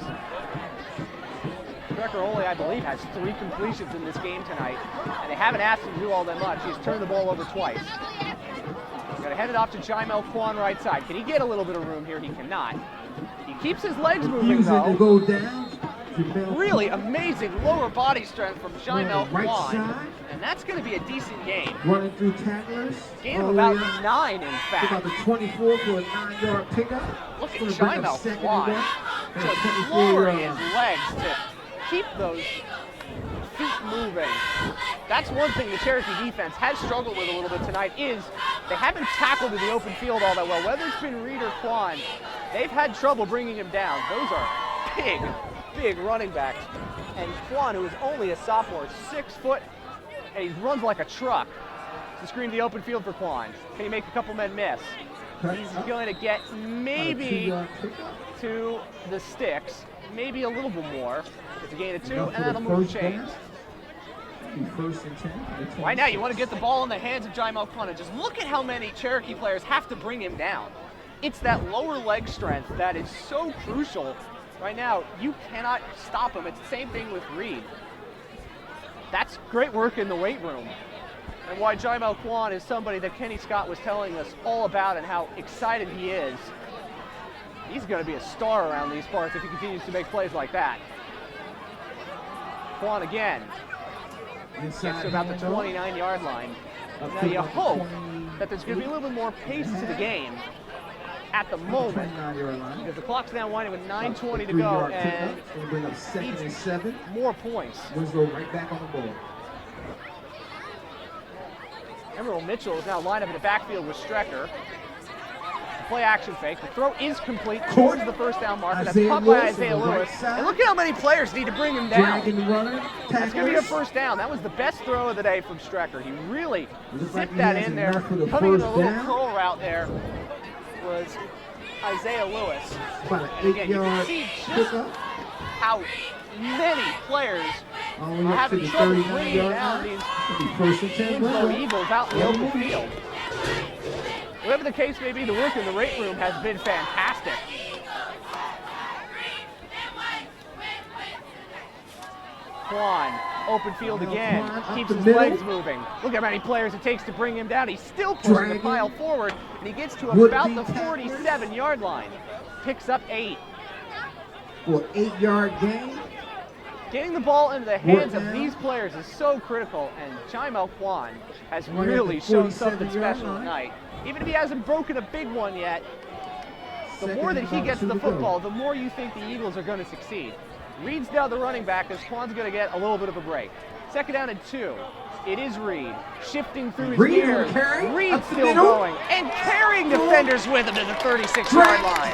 Strecker only, I believe, has 3 completions in this game tonight, and they haven't asked him to do all that much. He's turned the ball over twice. Got to head it off to Jaimel Kwan right side. Can he get a little bit of room here? He cannot. He keeps his legs moving, though. To go down. Really amazing lower body strength from Jaimel Kwan, and that's going to be a decent game. Running through tacklers. Gain of about 9, in fact. About the 24 for a 9-yard pickup. Look at Jaimel Kwan just lowering his legs to keep those feet moving. That's one thing the Cherokee defense has struggled with a little bit tonight is they haven't tackled in the open field all that well. Whether it's been Reed or Kwan, they've had trouble bringing him down. Those are big running backs. And Kwan, who is only a sophomore, 6 foot, and he runs like a truck to screen the open field for Kwan. Can he make a couple men miss? He's going to get maybe to the sticks, maybe a little bit more. It's a gain of 2, and that'll move the chains. First and 10. Right now, you want to get the ball in the hands of Jaimel Kwan, and just look at how many Cherokee players have to bring him down. It's that lower leg strength that is so crucial. Right now, you cannot stop him. It's the same thing with Reed. That's great work in the weight room. And why Jaimel Kwan is somebody that Kenny Scott was telling us all about and how excited he is. He's going to be a star around these parts if he continues to make plays like that. Kwan again. Gets to about the 29-yard line. Now you hope that there's going to be a little bit more pace to the game at the moment, because the clock's now winding with 9:20 to go, and bring up 2nd and 7. More points. Winslow right back on the ball. Emerald Mitchell is now lined up in the backfield with Strecker. Play action fake. The throw is complete towards the first down marker. That's caught by Isaiah Lewis. And look at how many players need to bring him down. That's going to be a first down. That was the best throw of the day from Strecker. He really zipped that in there. Coming in a little curl route there was Isaiah Lewis. And again, you can see just how many players are having trouble bringing down these Winslow Eagles out in the open field. Whatever the case may be, the work in the weight room has been fantastic. Kwan, open field again, keeps his legs moving. Look at how many players it takes to bring him down. He's still pushing the pile forward, and he gets to about the 47-yard line. Picks up 8. For 8-yard gain. Getting the ball into the hands of these players is so critical, and Jaimel Kwan has really shown something special tonight. Even if he hasn't broken a big one yet, the more that he gets the football, the more you think the Eagles are going to succeed. Reed's now the running back as Kwan's going to get a little bit of a break. 2nd down and 2. It is Reed shifting through his gears. Reed still going and carrying defenders with him to the 36-yard line.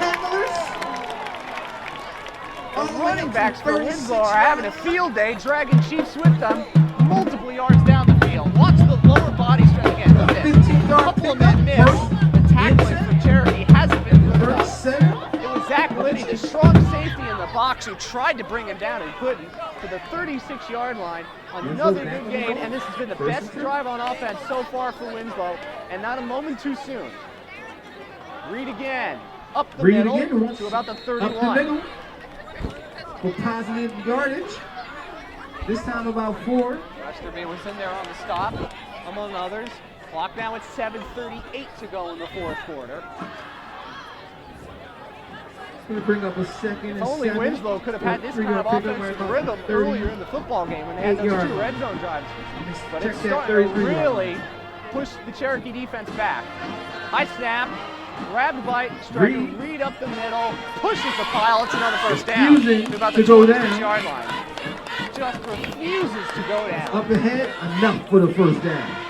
The running backs for Winslow are having a field day, dragging Chiefs with them multiple yards down the field. Watch the lower body strength again. Look at this. A couple of men miss. The tackling Zach Liddy, the strong safety in the box who tried to bring him down and couldn't, to the 36-yard line. Another good gain, and this has been the best drive on offense so far for Winslow, and not a moment too soon. Reed again, up the middle to about the 31. Up the middle for positive yardage. This time about 4. Westerby was in there on the stop, among others. Clock now at 7:38 to go in the fourth quarter. Going to bring up a second and Only 7. Winslow could have had this kind of offensive rhythm earlier in the football game when they had those 2 red zone drives. But it's starting to really push the Cherokee defense back. High snap, grabbed by Striker, Reed up the middle, pushes the pile. It's another first down to about the 26-yard line. Just refuses to go down. Up ahead, enough for the first down.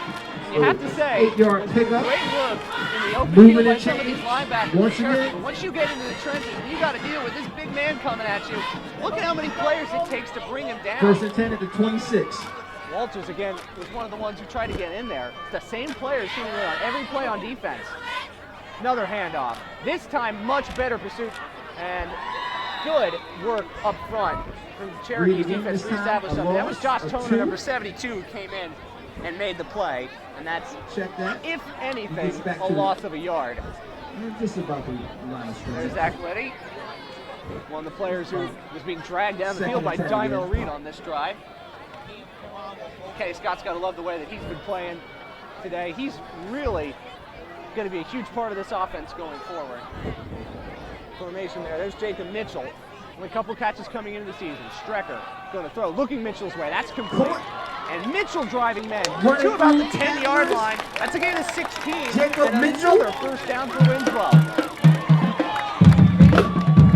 You have to say, 8-yard pickup. Great work in the open Moving field by and some of these linebackers. Once again. But once you get into the trenches, you got to deal with this big man coming at you. Look at how many players it takes to bring him down. First and 10 at the 26. Walters, again, was one of the ones who tried to get in there. It's the same players seemingly on every play on defense. Another handoff. This time, much better pursuit and good work up front from the Cherokee defense to reestablish something. That was Josh Toner, number 72, who came in and made the play. And that's, if anything, a loss of a yard. Just about the line of scrimmage. There's Zach Liddy, one of the players who was being dragged down the field by Dino Reed on this drive. Kenny Scott's got to love the way that he's been playing today. He's really going to be a huge part of this offense going forward. Formation there. There's Jacob Mitchell. With a couple catches coming into the season. Strecker going to throw. Looking Mitchell's way. That's complete. And Mitchell driving men to about the 10-yard line. That's a gain of 16. Jacob and Mitchell. Another first down for Winslow.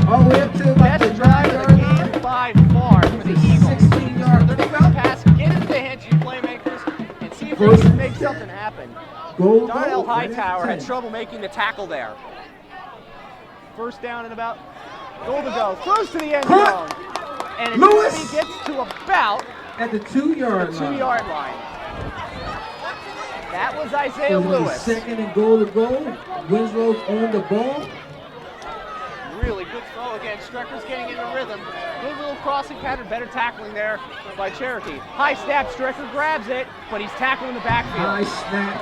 All the way up to about Best drive of the game by far for the Eagles. 16-yard They're going to pass, get into the hands of your playmakers, and see if they can make something happen. Darnell Hightower had trouble making the tackle there. First down and about goal to go. Throws to the end zone. And it gets to about at the 2-yard line. 2-yard line. That was Isaiah Lewis. Second and goal to go. Winslow on the ball. Really good throw again. Strecker's getting into rhythm. Good little crossing pattern. Better tackling there by Cherokee. High snap. Strecker grabs it, but he's tackling the backfield. High snap.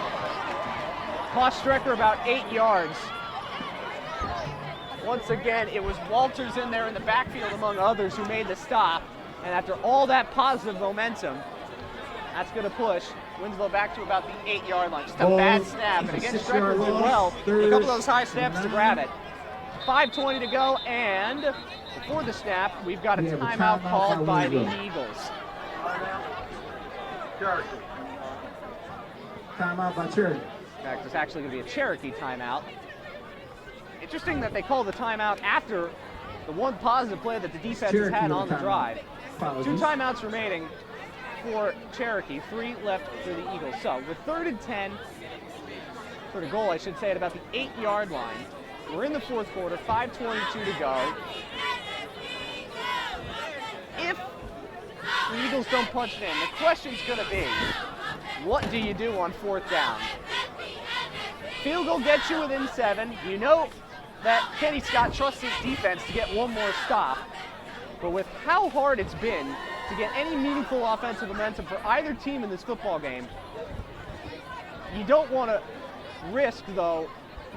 Cost Strecker about 8 yards. Once again, it was Walters in there in the backfield among others who made the stop. And after all that positive momentum, that's going to push Winslow back to about the 8-yard line. Just a bad snap. And again, Strecker did well. A couple of those high snaps to grab it. 5:20 to go, and before the snap, we've got a timeout called by the Eagles. Cherokee. Timeout by Cherokee. In fact, it's actually going to be a Cherokee timeout. Interesting that they called the timeout after the one positive play that the defense has had on the drive. 2 timeouts remaining for Cherokee, 3 left for the Eagles. So with 3rd and 10, for the goal, I should say, at about the 8-yard line. We're in the fourth quarter, 5:22 to go. If the Eagles don't punch it in, the question's going to be, what do you do on 4th down? Field goal gets you within 7. You know that Kenny Scott trusts his defense to get one more stop. But with how hard it's been to get any meaningful offensive momentum for either team in this football game, you don't want to risk, though,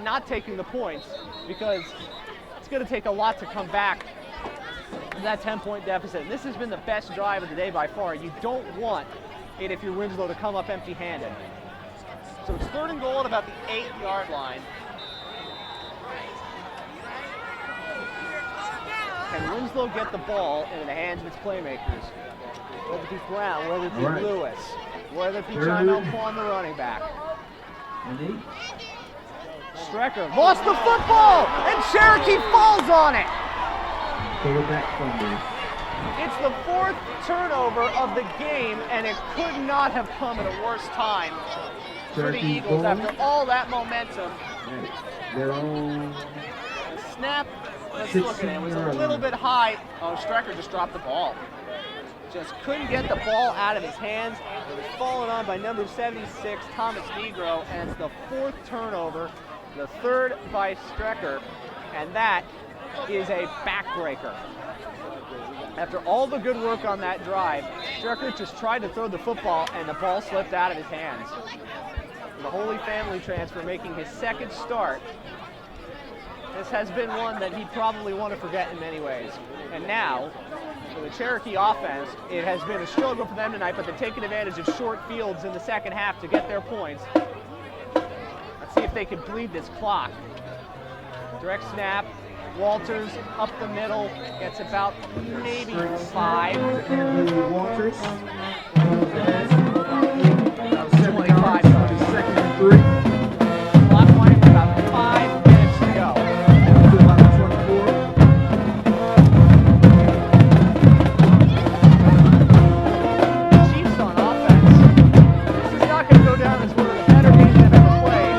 not taking the points, because it's going to take a lot to come back from that 10-point deficit. And this has been the best drive of the day by far. You don't want it, if you're Winslow, to come up empty-handed. So it's 3rd and goal at about the 8-yard line. Can Winslow get the ball into the hands of its playmakers? Whether it be Brown, whether it be Lewis, whether it be Jamel Quan, the running back. Strecker lost the football, and Cherokee falls on it. It's the 4th turnover of the game, and it could not have come at a worse time for the Eagles after all that momentum. The snap, let's look at it, was a little bit high. Oh, Strecker just dropped the ball. Just couldn't get the ball out of his hands. It was fallen on by number 76, Thomas Negro, and it's the 4th turnover, the 3rd by Strecker, and that is a backbreaker. After all the good work on that drive, Cherokee just tried to throw the football and the ball slipped out of his hands. The Holy Family transfer making his second start. This has been one that he'd probably want to forget in many ways. And now, for the Cherokee offense, it has been a struggle for them tonight, but they're taking advantage of short fields in the second half to get their points. Let's see if they can bleed this clock. Direct snap. Walters up the middle, gets about maybe 5. Walters. 25 yards. Second and 3. Clock winding with about 5 minutes to go. About 24. Chiefs on offense. This is not going to go down as one of the better games they've ever played,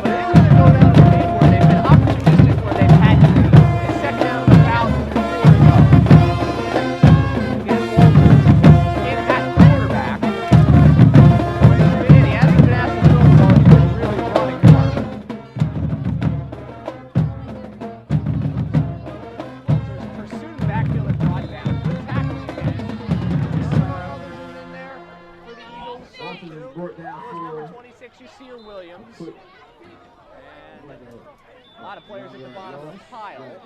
but it is going to go down as a game where they've been opportunistic, where they've had to be. It's second down and 1,000 to 4 to go. Again, Walters in at quarterback. When he's been in, he hasn't been asked to throw the ball. He's been really running hard. Walters pursuing the backfield and brought down. Good tackles again. Somewhere others is in there for the Eagles. Walters is brought down Number for 26, Yasir Williams. And a lot of players at the bottom of the pile. That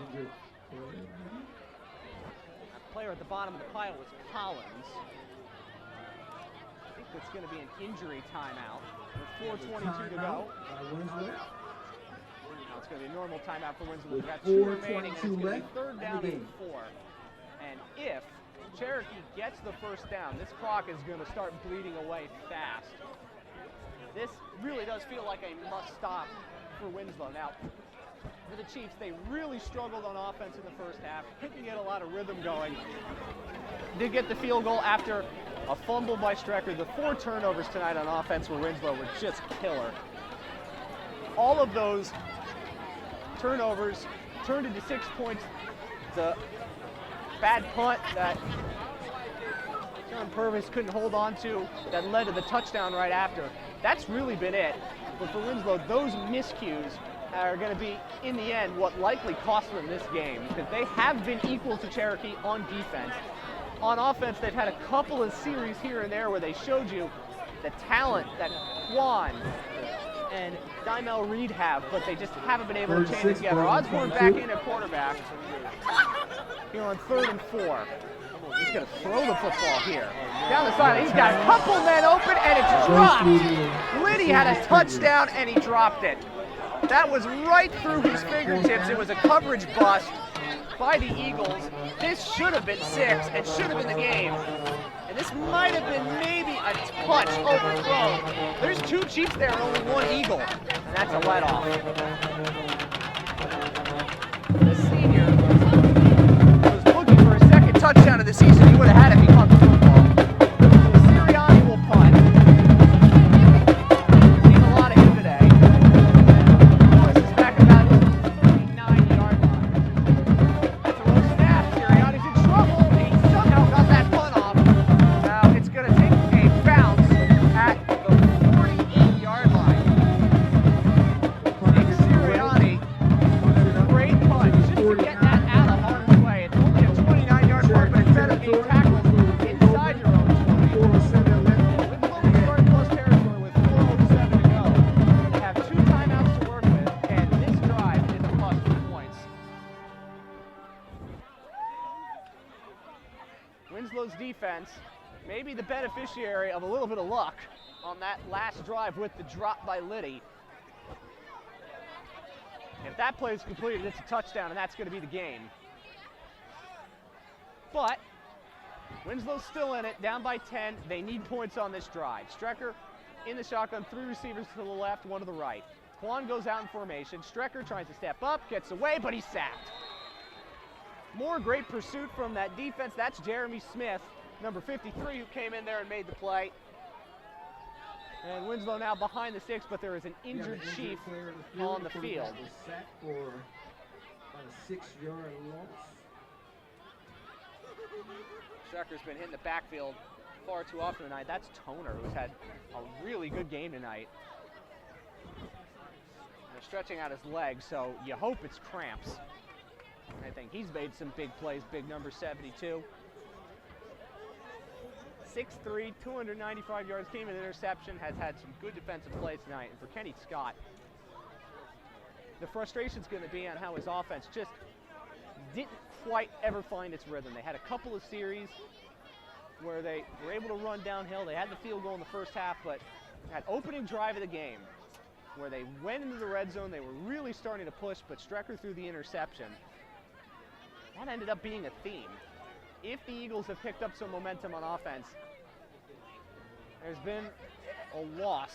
player at the bottom of the pile was Collins. I think that's going to be an injury timeout with 4:22 to go. Winslow. No, it's going to be a normal timeout for Winslow. We've got 2 remaining, and it's going to be third down and 4. And if Cherokee gets the first down, this clock is going to start bleeding away fast. This really does feel like a must-stop for Winslow. Now, for the Chiefs, they really struggled on offense in the first half, couldn't get a lot of rhythm going. Did get the field goal after a fumble by Strecker. The 4 turnovers tonight on offense for Winslow were just killer. All of those turnovers turned into 6 points. The bad punt that John Purvis couldn't hold on to that led to the touchdown right after. That's really been it. But for Winslow, those miscues are going to be, in the end, what likely cost them this game, because they have been equal to Cherokee on defense. On offense, they've had a couple of series here and there where they showed you the talent that Quan and Dymel Reed have, but they just haven't been able to chain it together. Osborne back in at quarterback here on 3rd and 4. He's going to throw the football here. Down the side, he's got a couple men open, and it's dropped. Liddy had a touchdown, and he dropped it. That was right through his fingertips. It was a coverage bust by the Eagles. This should have been 6 and should have been the game. And this might have been maybe a touch overthrown. There's 2 Chiefs there and only 1 Eagle, and that's a let-off. The senior was looking for a second touchdown of the season. He would have had it if he caught the football. Sirianni will punt. Seen a lot of him today. Lewis is back about his 39-yard line. That's a low snap. Sirianni's in trouble. He somehow got that punt off. Now it's going to take a bounce at the 48-yard line. Nick Sirianni, great punt. Just to get that out of harm's way. It's only a 29-yard punt, but instead of being tackled inside your own 20. Winslow will start close territory with 4:07 to go. They have 2 timeouts to work with, and this drive is a plus for points. Winslow's defense may be the beneficiary of a little bit of luck on that last drive with the drop by Liddy. If that play is completed, it's a touchdown, and that's going to be the game. But Winslow's still in it, down by 10. They need points on this drive. Strecker in the shotgun, 3 receivers to the left, 1 to the right. Quan goes out in formation. Strecker tries to step up, gets away, but he's sacked. More great pursuit from that defense. That's Jeremy Smith, number 53, who came in there and made the play. And Winslow now behind the 6, but there is an injured Chief on the field. Sack for about a 6-yard loss. Strecker's been hitting the backfield far too often tonight. That's Toner, who's had a really good game tonight. They're stretching out his legs, so you hope it's cramps. I think he's made some big plays, big number 72. 6'3", 295 yards, came in interception, has had some good defensive plays tonight. And for Kenny Scott, the frustration's going to be on how his offense just didn't quite ever find its rhythm. They had a couple of series where they were able to run downhill. They had the field goal in the first half, but that opening drive of the game where they went into the red zone, they were really starting to push, but Strecker threw the interception. That ended up being a theme. If the Eagles have picked up some momentum on offense, there's been a loss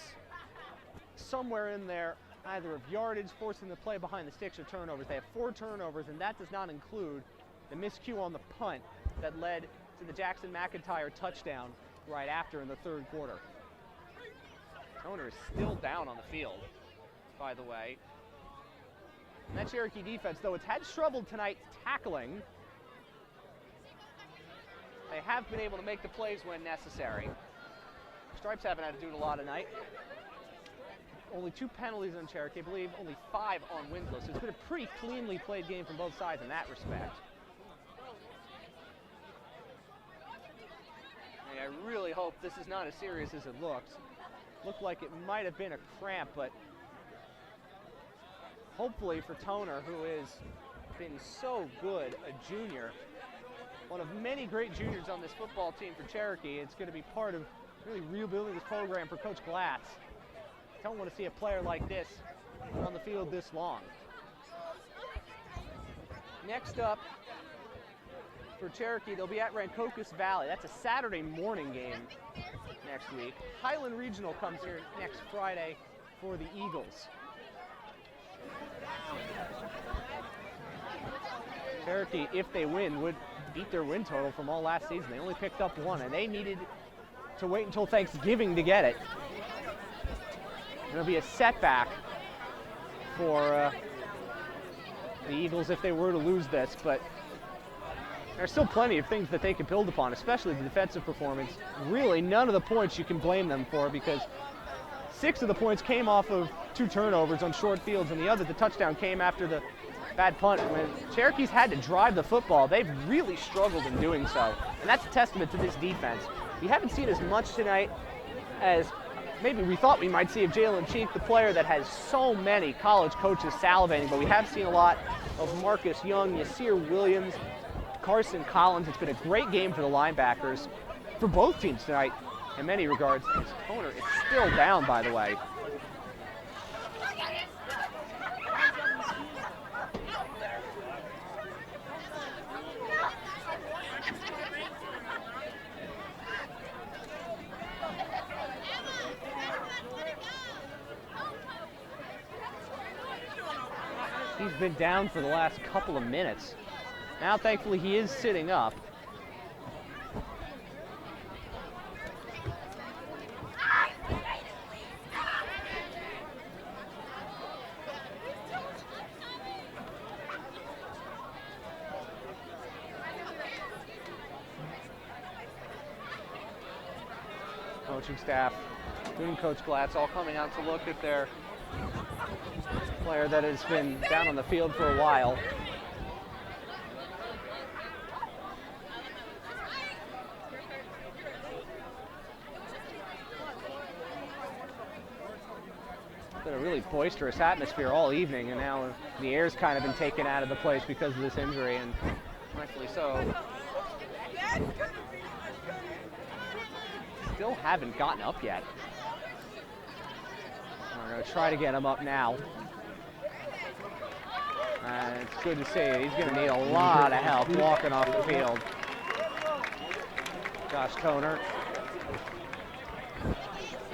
somewhere in there, either of yardage, forcing the play behind the sticks, or turnovers. They have 4 turnovers, and that does not include the miscue on the punt that led to the Jackson McIntyre touchdown right after in the third quarter. Toner is still down on the field, by the way. And that Cherokee defense, though it's had trouble tonight tackling, they have been able to make the plays when necessary. Stripes haven't had to do it a lot tonight. Only 2 penalties on Cherokee, I believe only 5 on Winslow. So it's been a pretty cleanly played game from both sides in that respect. And I really hope this is not as serious as it looks. Looked like it might have been a cramp, but hopefully for Toner, who has been so good, a junior, one of many great juniors on this football team for Cherokee, it's going to be part of really rebuilding this program for Coach Glatz. Don't want to see a player like this on the field this long. Next up for Cherokee, they'll be at Rancocas Valley. That's a Saturday morning game next week. Highland Regional comes here next Friday for the Eagles. Cherokee, if they win, would beat their win total from all last season. They only picked up 1, and they needed to wait until Thanksgiving to get it. It'll be a setback for the Eagles if they were to lose this, but there's still plenty of things that they can build upon, especially the defensive performance. Really, none of the points you can blame them for, because 6 of the points came off of 2 turnovers on short fields, and the touchdown came after the bad punt. When Cherokee's had to drive the football, they've really struggled in doing so, and that's a testament to this defense. We haven't seen as much tonight as maybe we thought we might see of Jalen Cheek, the player that has so many college coaches salivating, but we have seen a lot of Marcus Young, Yasir Williams, Carson Collins. It's been a great game for the linebackers for both teams tonight in many regards. His corner is still down, by the way. He's been down for the last couple of minutes. Now, thankfully, he is sitting up. Coaching staff, including Coach Glatz, all coming out to look at their player that has been down on the field for a while. It's been a really boisterous atmosphere all evening, and now the air's kind of been taken out of the place because of this injury, and rightfully so. Still haven't gotten up yet. We're going to try to get him up now. And it's good to see. He's going to need a lot of help walking off the field. Josh Toner.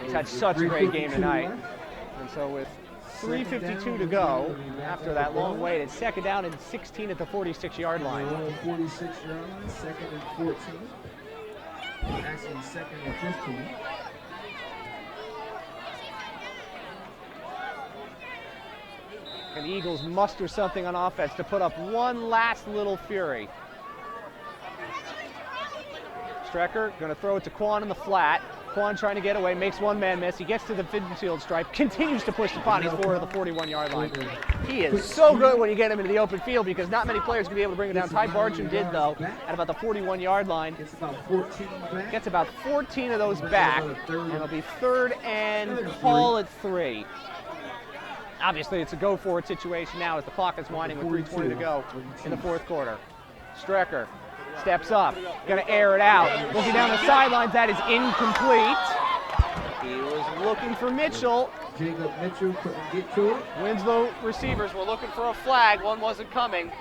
He's had such a great game tonight. And so with 3:52 to go, after that long wait, it's second down and 16 at the 46-yard line. 46-yard line, second and 14. Actually, second and 15. And the Eagles muster something on offense to put up one last little fury. Strecker going to throw it to Quan in the flat. Quan trying to get away, makes one man miss. He gets to the midfield stripe, continues to push the pot. He's forward to the 41-yard line. He is so good when you get him into the open field because not many players can be able to bring it down. Ty Bartram did, though, at about the 41-yard line. Gets about 14 of those back, and it'll be 3rd and call at 3. Obviously, it's a go-for-it situation now as the clock is winding with 3:20 to go in the 4th quarter. Strecker steps up, gonna air it out. Looking down the sidelines, that is incomplete. He was looking for Mitchell. Jacob Mitchell couldn't get to it. Winslow receivers were looking for a flag, one wasn't coming.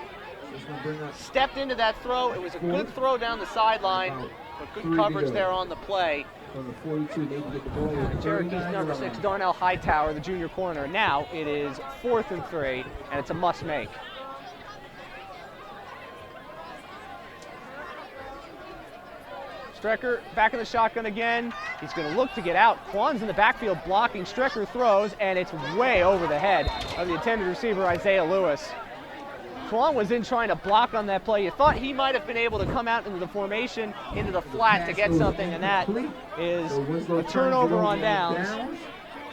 Stepped into that throw, it was a good throw down the sideline, but good coverage there on the play. From the 42, they can get the ball. Cherokee's number 6, Darnell Hightower, the junior corner. Now it is 4th and 3, and it's a must make. Strecker back in the shotgun again. He's going to look to get out. Quan's in the backfield blocking. Strecker throws, and it's way over the head of the intended receiver, Isaiah Lewis. Quan was in trying to block on that play. You thought he might have been able to come out into the formation, into the flat to get something, and that is a turnover on downs.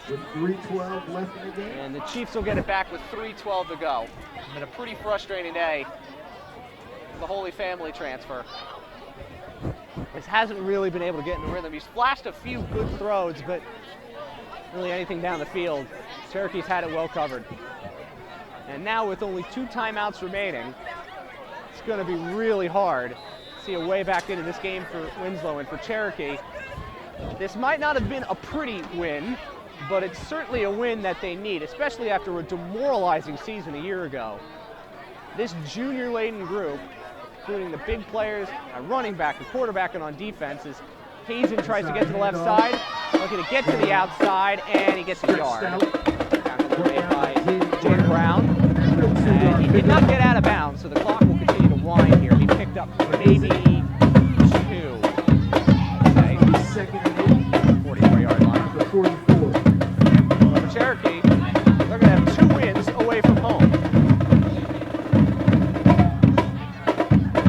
With 3:12 left in the game. And the Chiefs will get it back with 3:12 to go. It's been a pretty frustrating day for the Holy Family transfer. This hasn't really been able to get in the rhythm. He's flashed a few good throws, but really anything down the field, Cherokee's had it well covered. And now with only 2 timeouts remaining, it's going to be really hard to see a way back into this game for Winslow and for Cherokee. This might not have been a pretty win, but it's certainly a win that they need, especially after a demoralizing season a year ago. This junior-laden group, including the big players, a running back, a quarterback, and on defenses. Hazen tries to get to the left side, looking to get to the outside, and he gets a yard. Tackle made by Jay Brown. And he did not get out of bounds, so the clock will continue to wind here. He picked up maybe 2. Okay. 44-yard line. But for Cherokee, they're going to have 2 wins away from home.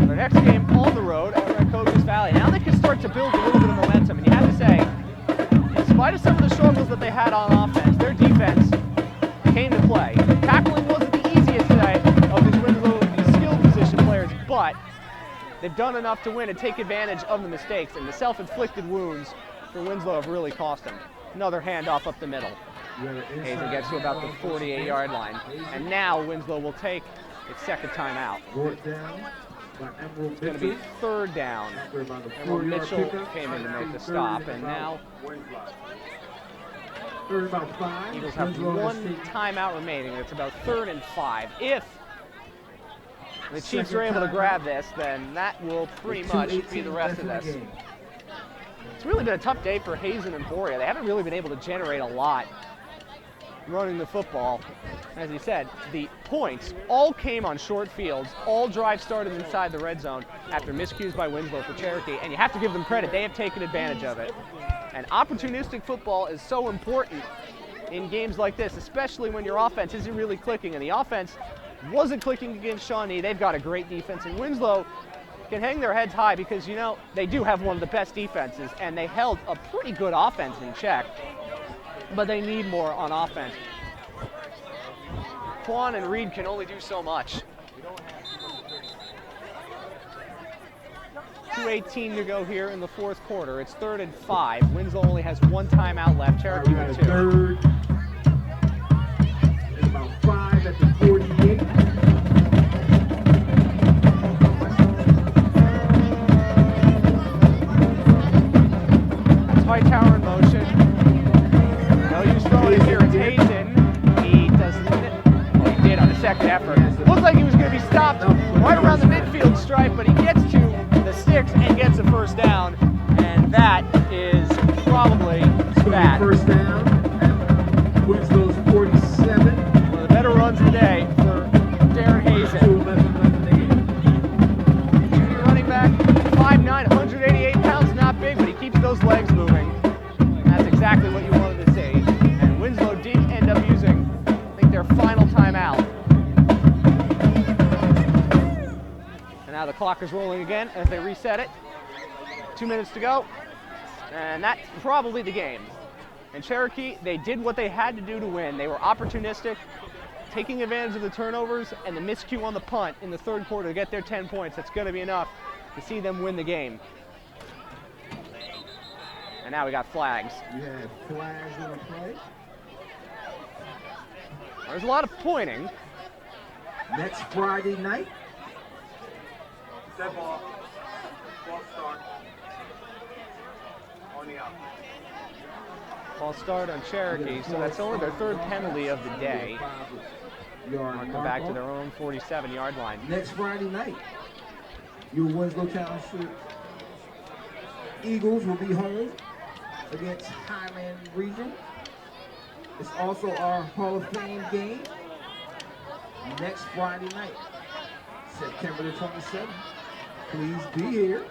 Their next game on the road at Cocos Valley. Now they can start to build a little bit of momentum, and you have to say, in spite of some of the struggles that they had on offense, their defense came to play. Tackling wasn't the easiest today of these Winslow skill position players, but they've done enough to win and take advantage of the mistakes, and the self-inflicted wounds for Winslow have really cost them. Another handoff up the middle. Hazen gets to about the 48-yard line, and now Winslow will take its 2nd timeout. It's going to be 3rd down. Emerald Mitchell came in to make the stop, and now Eagles have 1 timeout remaining. It's about 3rd and 5. If the Chiefs are able to grab this, then that will pretty much be the rest of this. It's really been a tough day for Hazen and Boria. They haven't really been able to generate a lot running the football. As he said, the points all came on short fields. All drives started inside the red zone after miscues by Winslow for Cherokee, and you have to give them credit. They have taken advantage of it. And opportunistic football is so important in games like this, especially when your offense isn't really clicking, and the offense wasn't clicking against Shawnee. They've got a great defense, and Winslow can hang their heads high because, you know, they do have one of the best defenses, and they held a pretty good offense in check, but they need more on offense. Quan and Reed can only do so much. 2:18 to go here in the 4th quarter. It's 3rd and 5. Winslow only has 1 timeout left. Cherokee with 2. 3rd and about 5 at the 48. That's Hightower in motion. No use throwing it here. It's Hazen. He did on the 2nd effort. Looked like he was going to be stopped right around the midfield stripe, but he gets to the sticks and gets a 1st down, and that is probably bad. 1st down at Winslow's 47. One of the better runs of the day for Darren Hazen. Junior running back, 5'9", 188 pounds, not big, but he keeps those legs moving. That's exactly what you wanted to see. And Winslow did end up using, I think, their final timeout. And now the clock is rolling again as they reset it. 2 minutes to go. And that's probably the game. And Cherokee, they did what they had to do to win. They were opportunistic, taking advantage of the turnovers and the miscue on the punt in the third quarter to get their 10 points. That's going to be enough to see them win the game. And now we got flags. You have flags on the play. There's a lot of pointing. Next Friday night. Dead ball. Ball start. On the out. Ball start on Cherokee, so that's only their third penalty of the day. Mark them back to their own 47-yard line. Next Friday night, your Winslow Township Eagles will be home against Highland Region. It's also our Hall of Fame game next Friday night, September the 27th. Please be here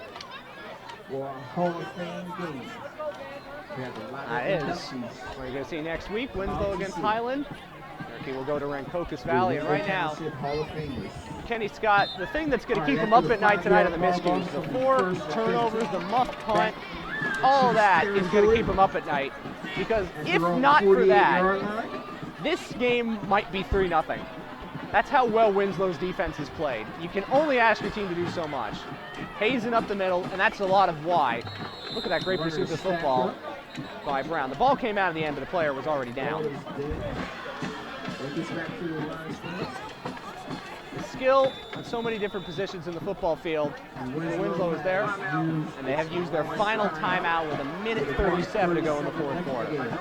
for our Hall of Fame game. We have a lot of That is. We're going to see next week, Winslow against Highland. Cherokee will go to Rancocas Valley, and right now, Kenny Scott, the thing that's going to keep him up at night tonight are the miscues. The 4 turnovers, the muffed punt, all that is going to keep him up at night. Because if not for that, this game might be 3-0. That's how well Winslow's defense has played. You can only ask your team to do so much. Hazen up the middle, and that's a lot of why. Look at that great pursuit of the football by Brown. The ball came out in the end, but the player was already down. The skill on so many different positions in the football field. Winslow is there, and they have used their final timeout with 1:37 to go in the fourth quarter.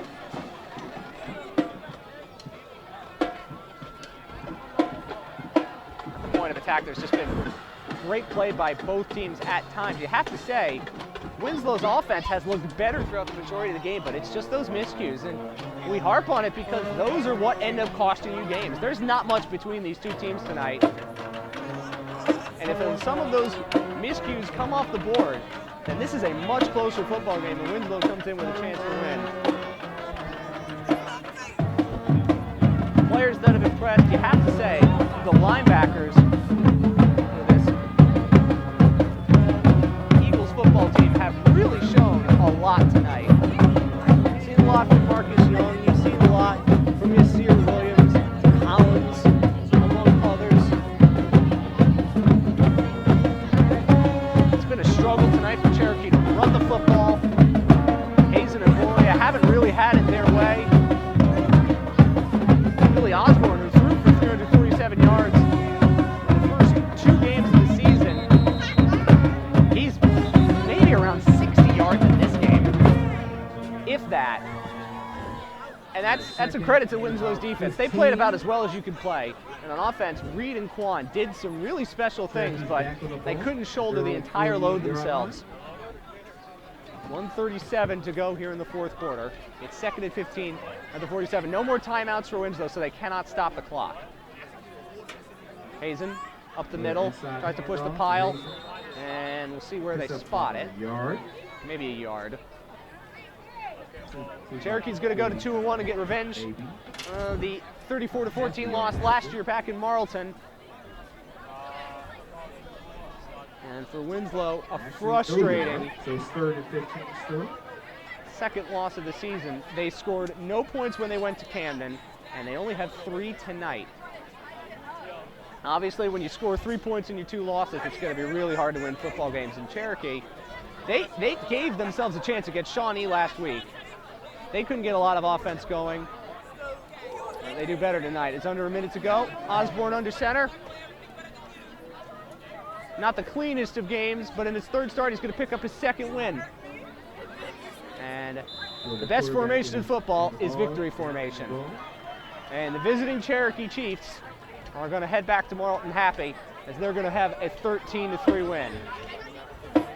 At the point of attack, there's just been great play by both teams at times. You have to say, Winslow's offense has looked better throughout the majority of the game, but it's just those miscues, and we harp on it because those are what end up costing you games. There's not much between these two teams tonight, and if some of those miscues come off the board, then this is a much closer football game, and Winslow comes in with a chance to win. Players that have impressed, you have to say, the linebackers for this Eagles football team have really shown a lot tonight. You've seen a lot from Marcus Young, you've seen a lot from Yasir Williams, Collins, among others. It's been a struggle tonight for Cherokee to run the football. Hazen and Boria haven't really had it their way. Billy Osborne, who threw for 347 yards in the first 2 games of the season, he's maybe around 60 yards in this game, if that. And that's a credit to Winslow's defense. They played about as well as you could play. And on offense, Reed and Quan did some really special things, but they couldn't shoulder the entire load themselves. 1:37 to go here in the fourth quarter. It's 2nd and 15 at the 47. No more timeouts for Winslow, so they cannot stop the clock. Hazen up the middle, tries to push the pile, and we'll see where they spot it. Maybe a yard. Cherokee's going to go to 2-1 and get revenge. The 34-14 loss last year back in Marlton. And for Winslow, a frustrating second loss of the season. They scored no points when they went to Camden, and they only have 3 tonight. Obviously, when you score 3 points in your 2 losses, it's going to be really hard to win football games in Cherokee. They gave themselves a chance against Shawnee last week. They couldn't get a lot of offense going. They do better tonight. It's under a minute to go. Osborne under center. Not the cleanest of games, but in his third start, he's going to pick up his 2nd win. And the best formation in football is victory formation. And the visiting Cherokee Chiefs are going to head back to Marlton happy, as they're going to have a 13-3 win.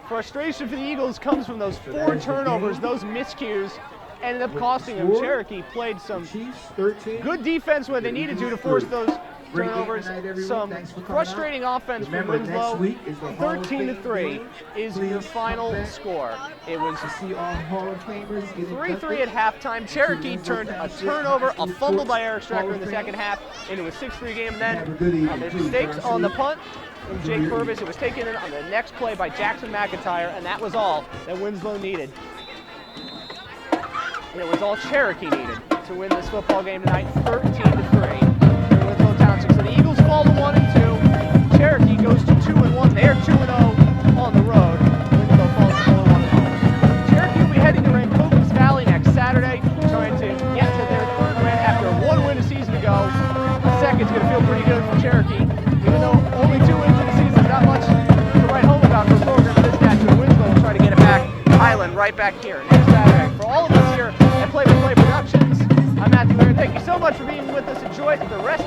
Frustration for the Eagles comes from those 4 turnovers, those miscues, ended up costing them. Cherokee played some good defense when they needed to force those turnovers. Some frustrating offense from Winslow. 13-3 is your final score. It was 3-3 at halftime. Cherokee turned a turnover, a fumble by Eric Strecker in the second half, into a 6-3 game. And then there's mistakes on the punt from Jake Purvis. It was taken in on the next play by Jackson McIntyre, and that was all that Winslow needed It was all Cherokee needed to win this football game tonight, 13-3 in Winslow Township. So the Eagles fall to 1-2. Cherokee goes to 2-1. They're 2-0 on the road. Winslow falls to 1-0. Cherokee will be heading to Rancocas Valley next Saturday, trying to get to their third win after one win a season ago. The second's going to feel pretty good for Cherokee, even though only 2 wins in the season, not much to write home about for a program of this nature. Winslow will try to get it back. Highland right back here next Saturday. For all of us here at Play by Play Productions, I'm Matthew Aaron. Thank you so much for being with us. Enjoy the rest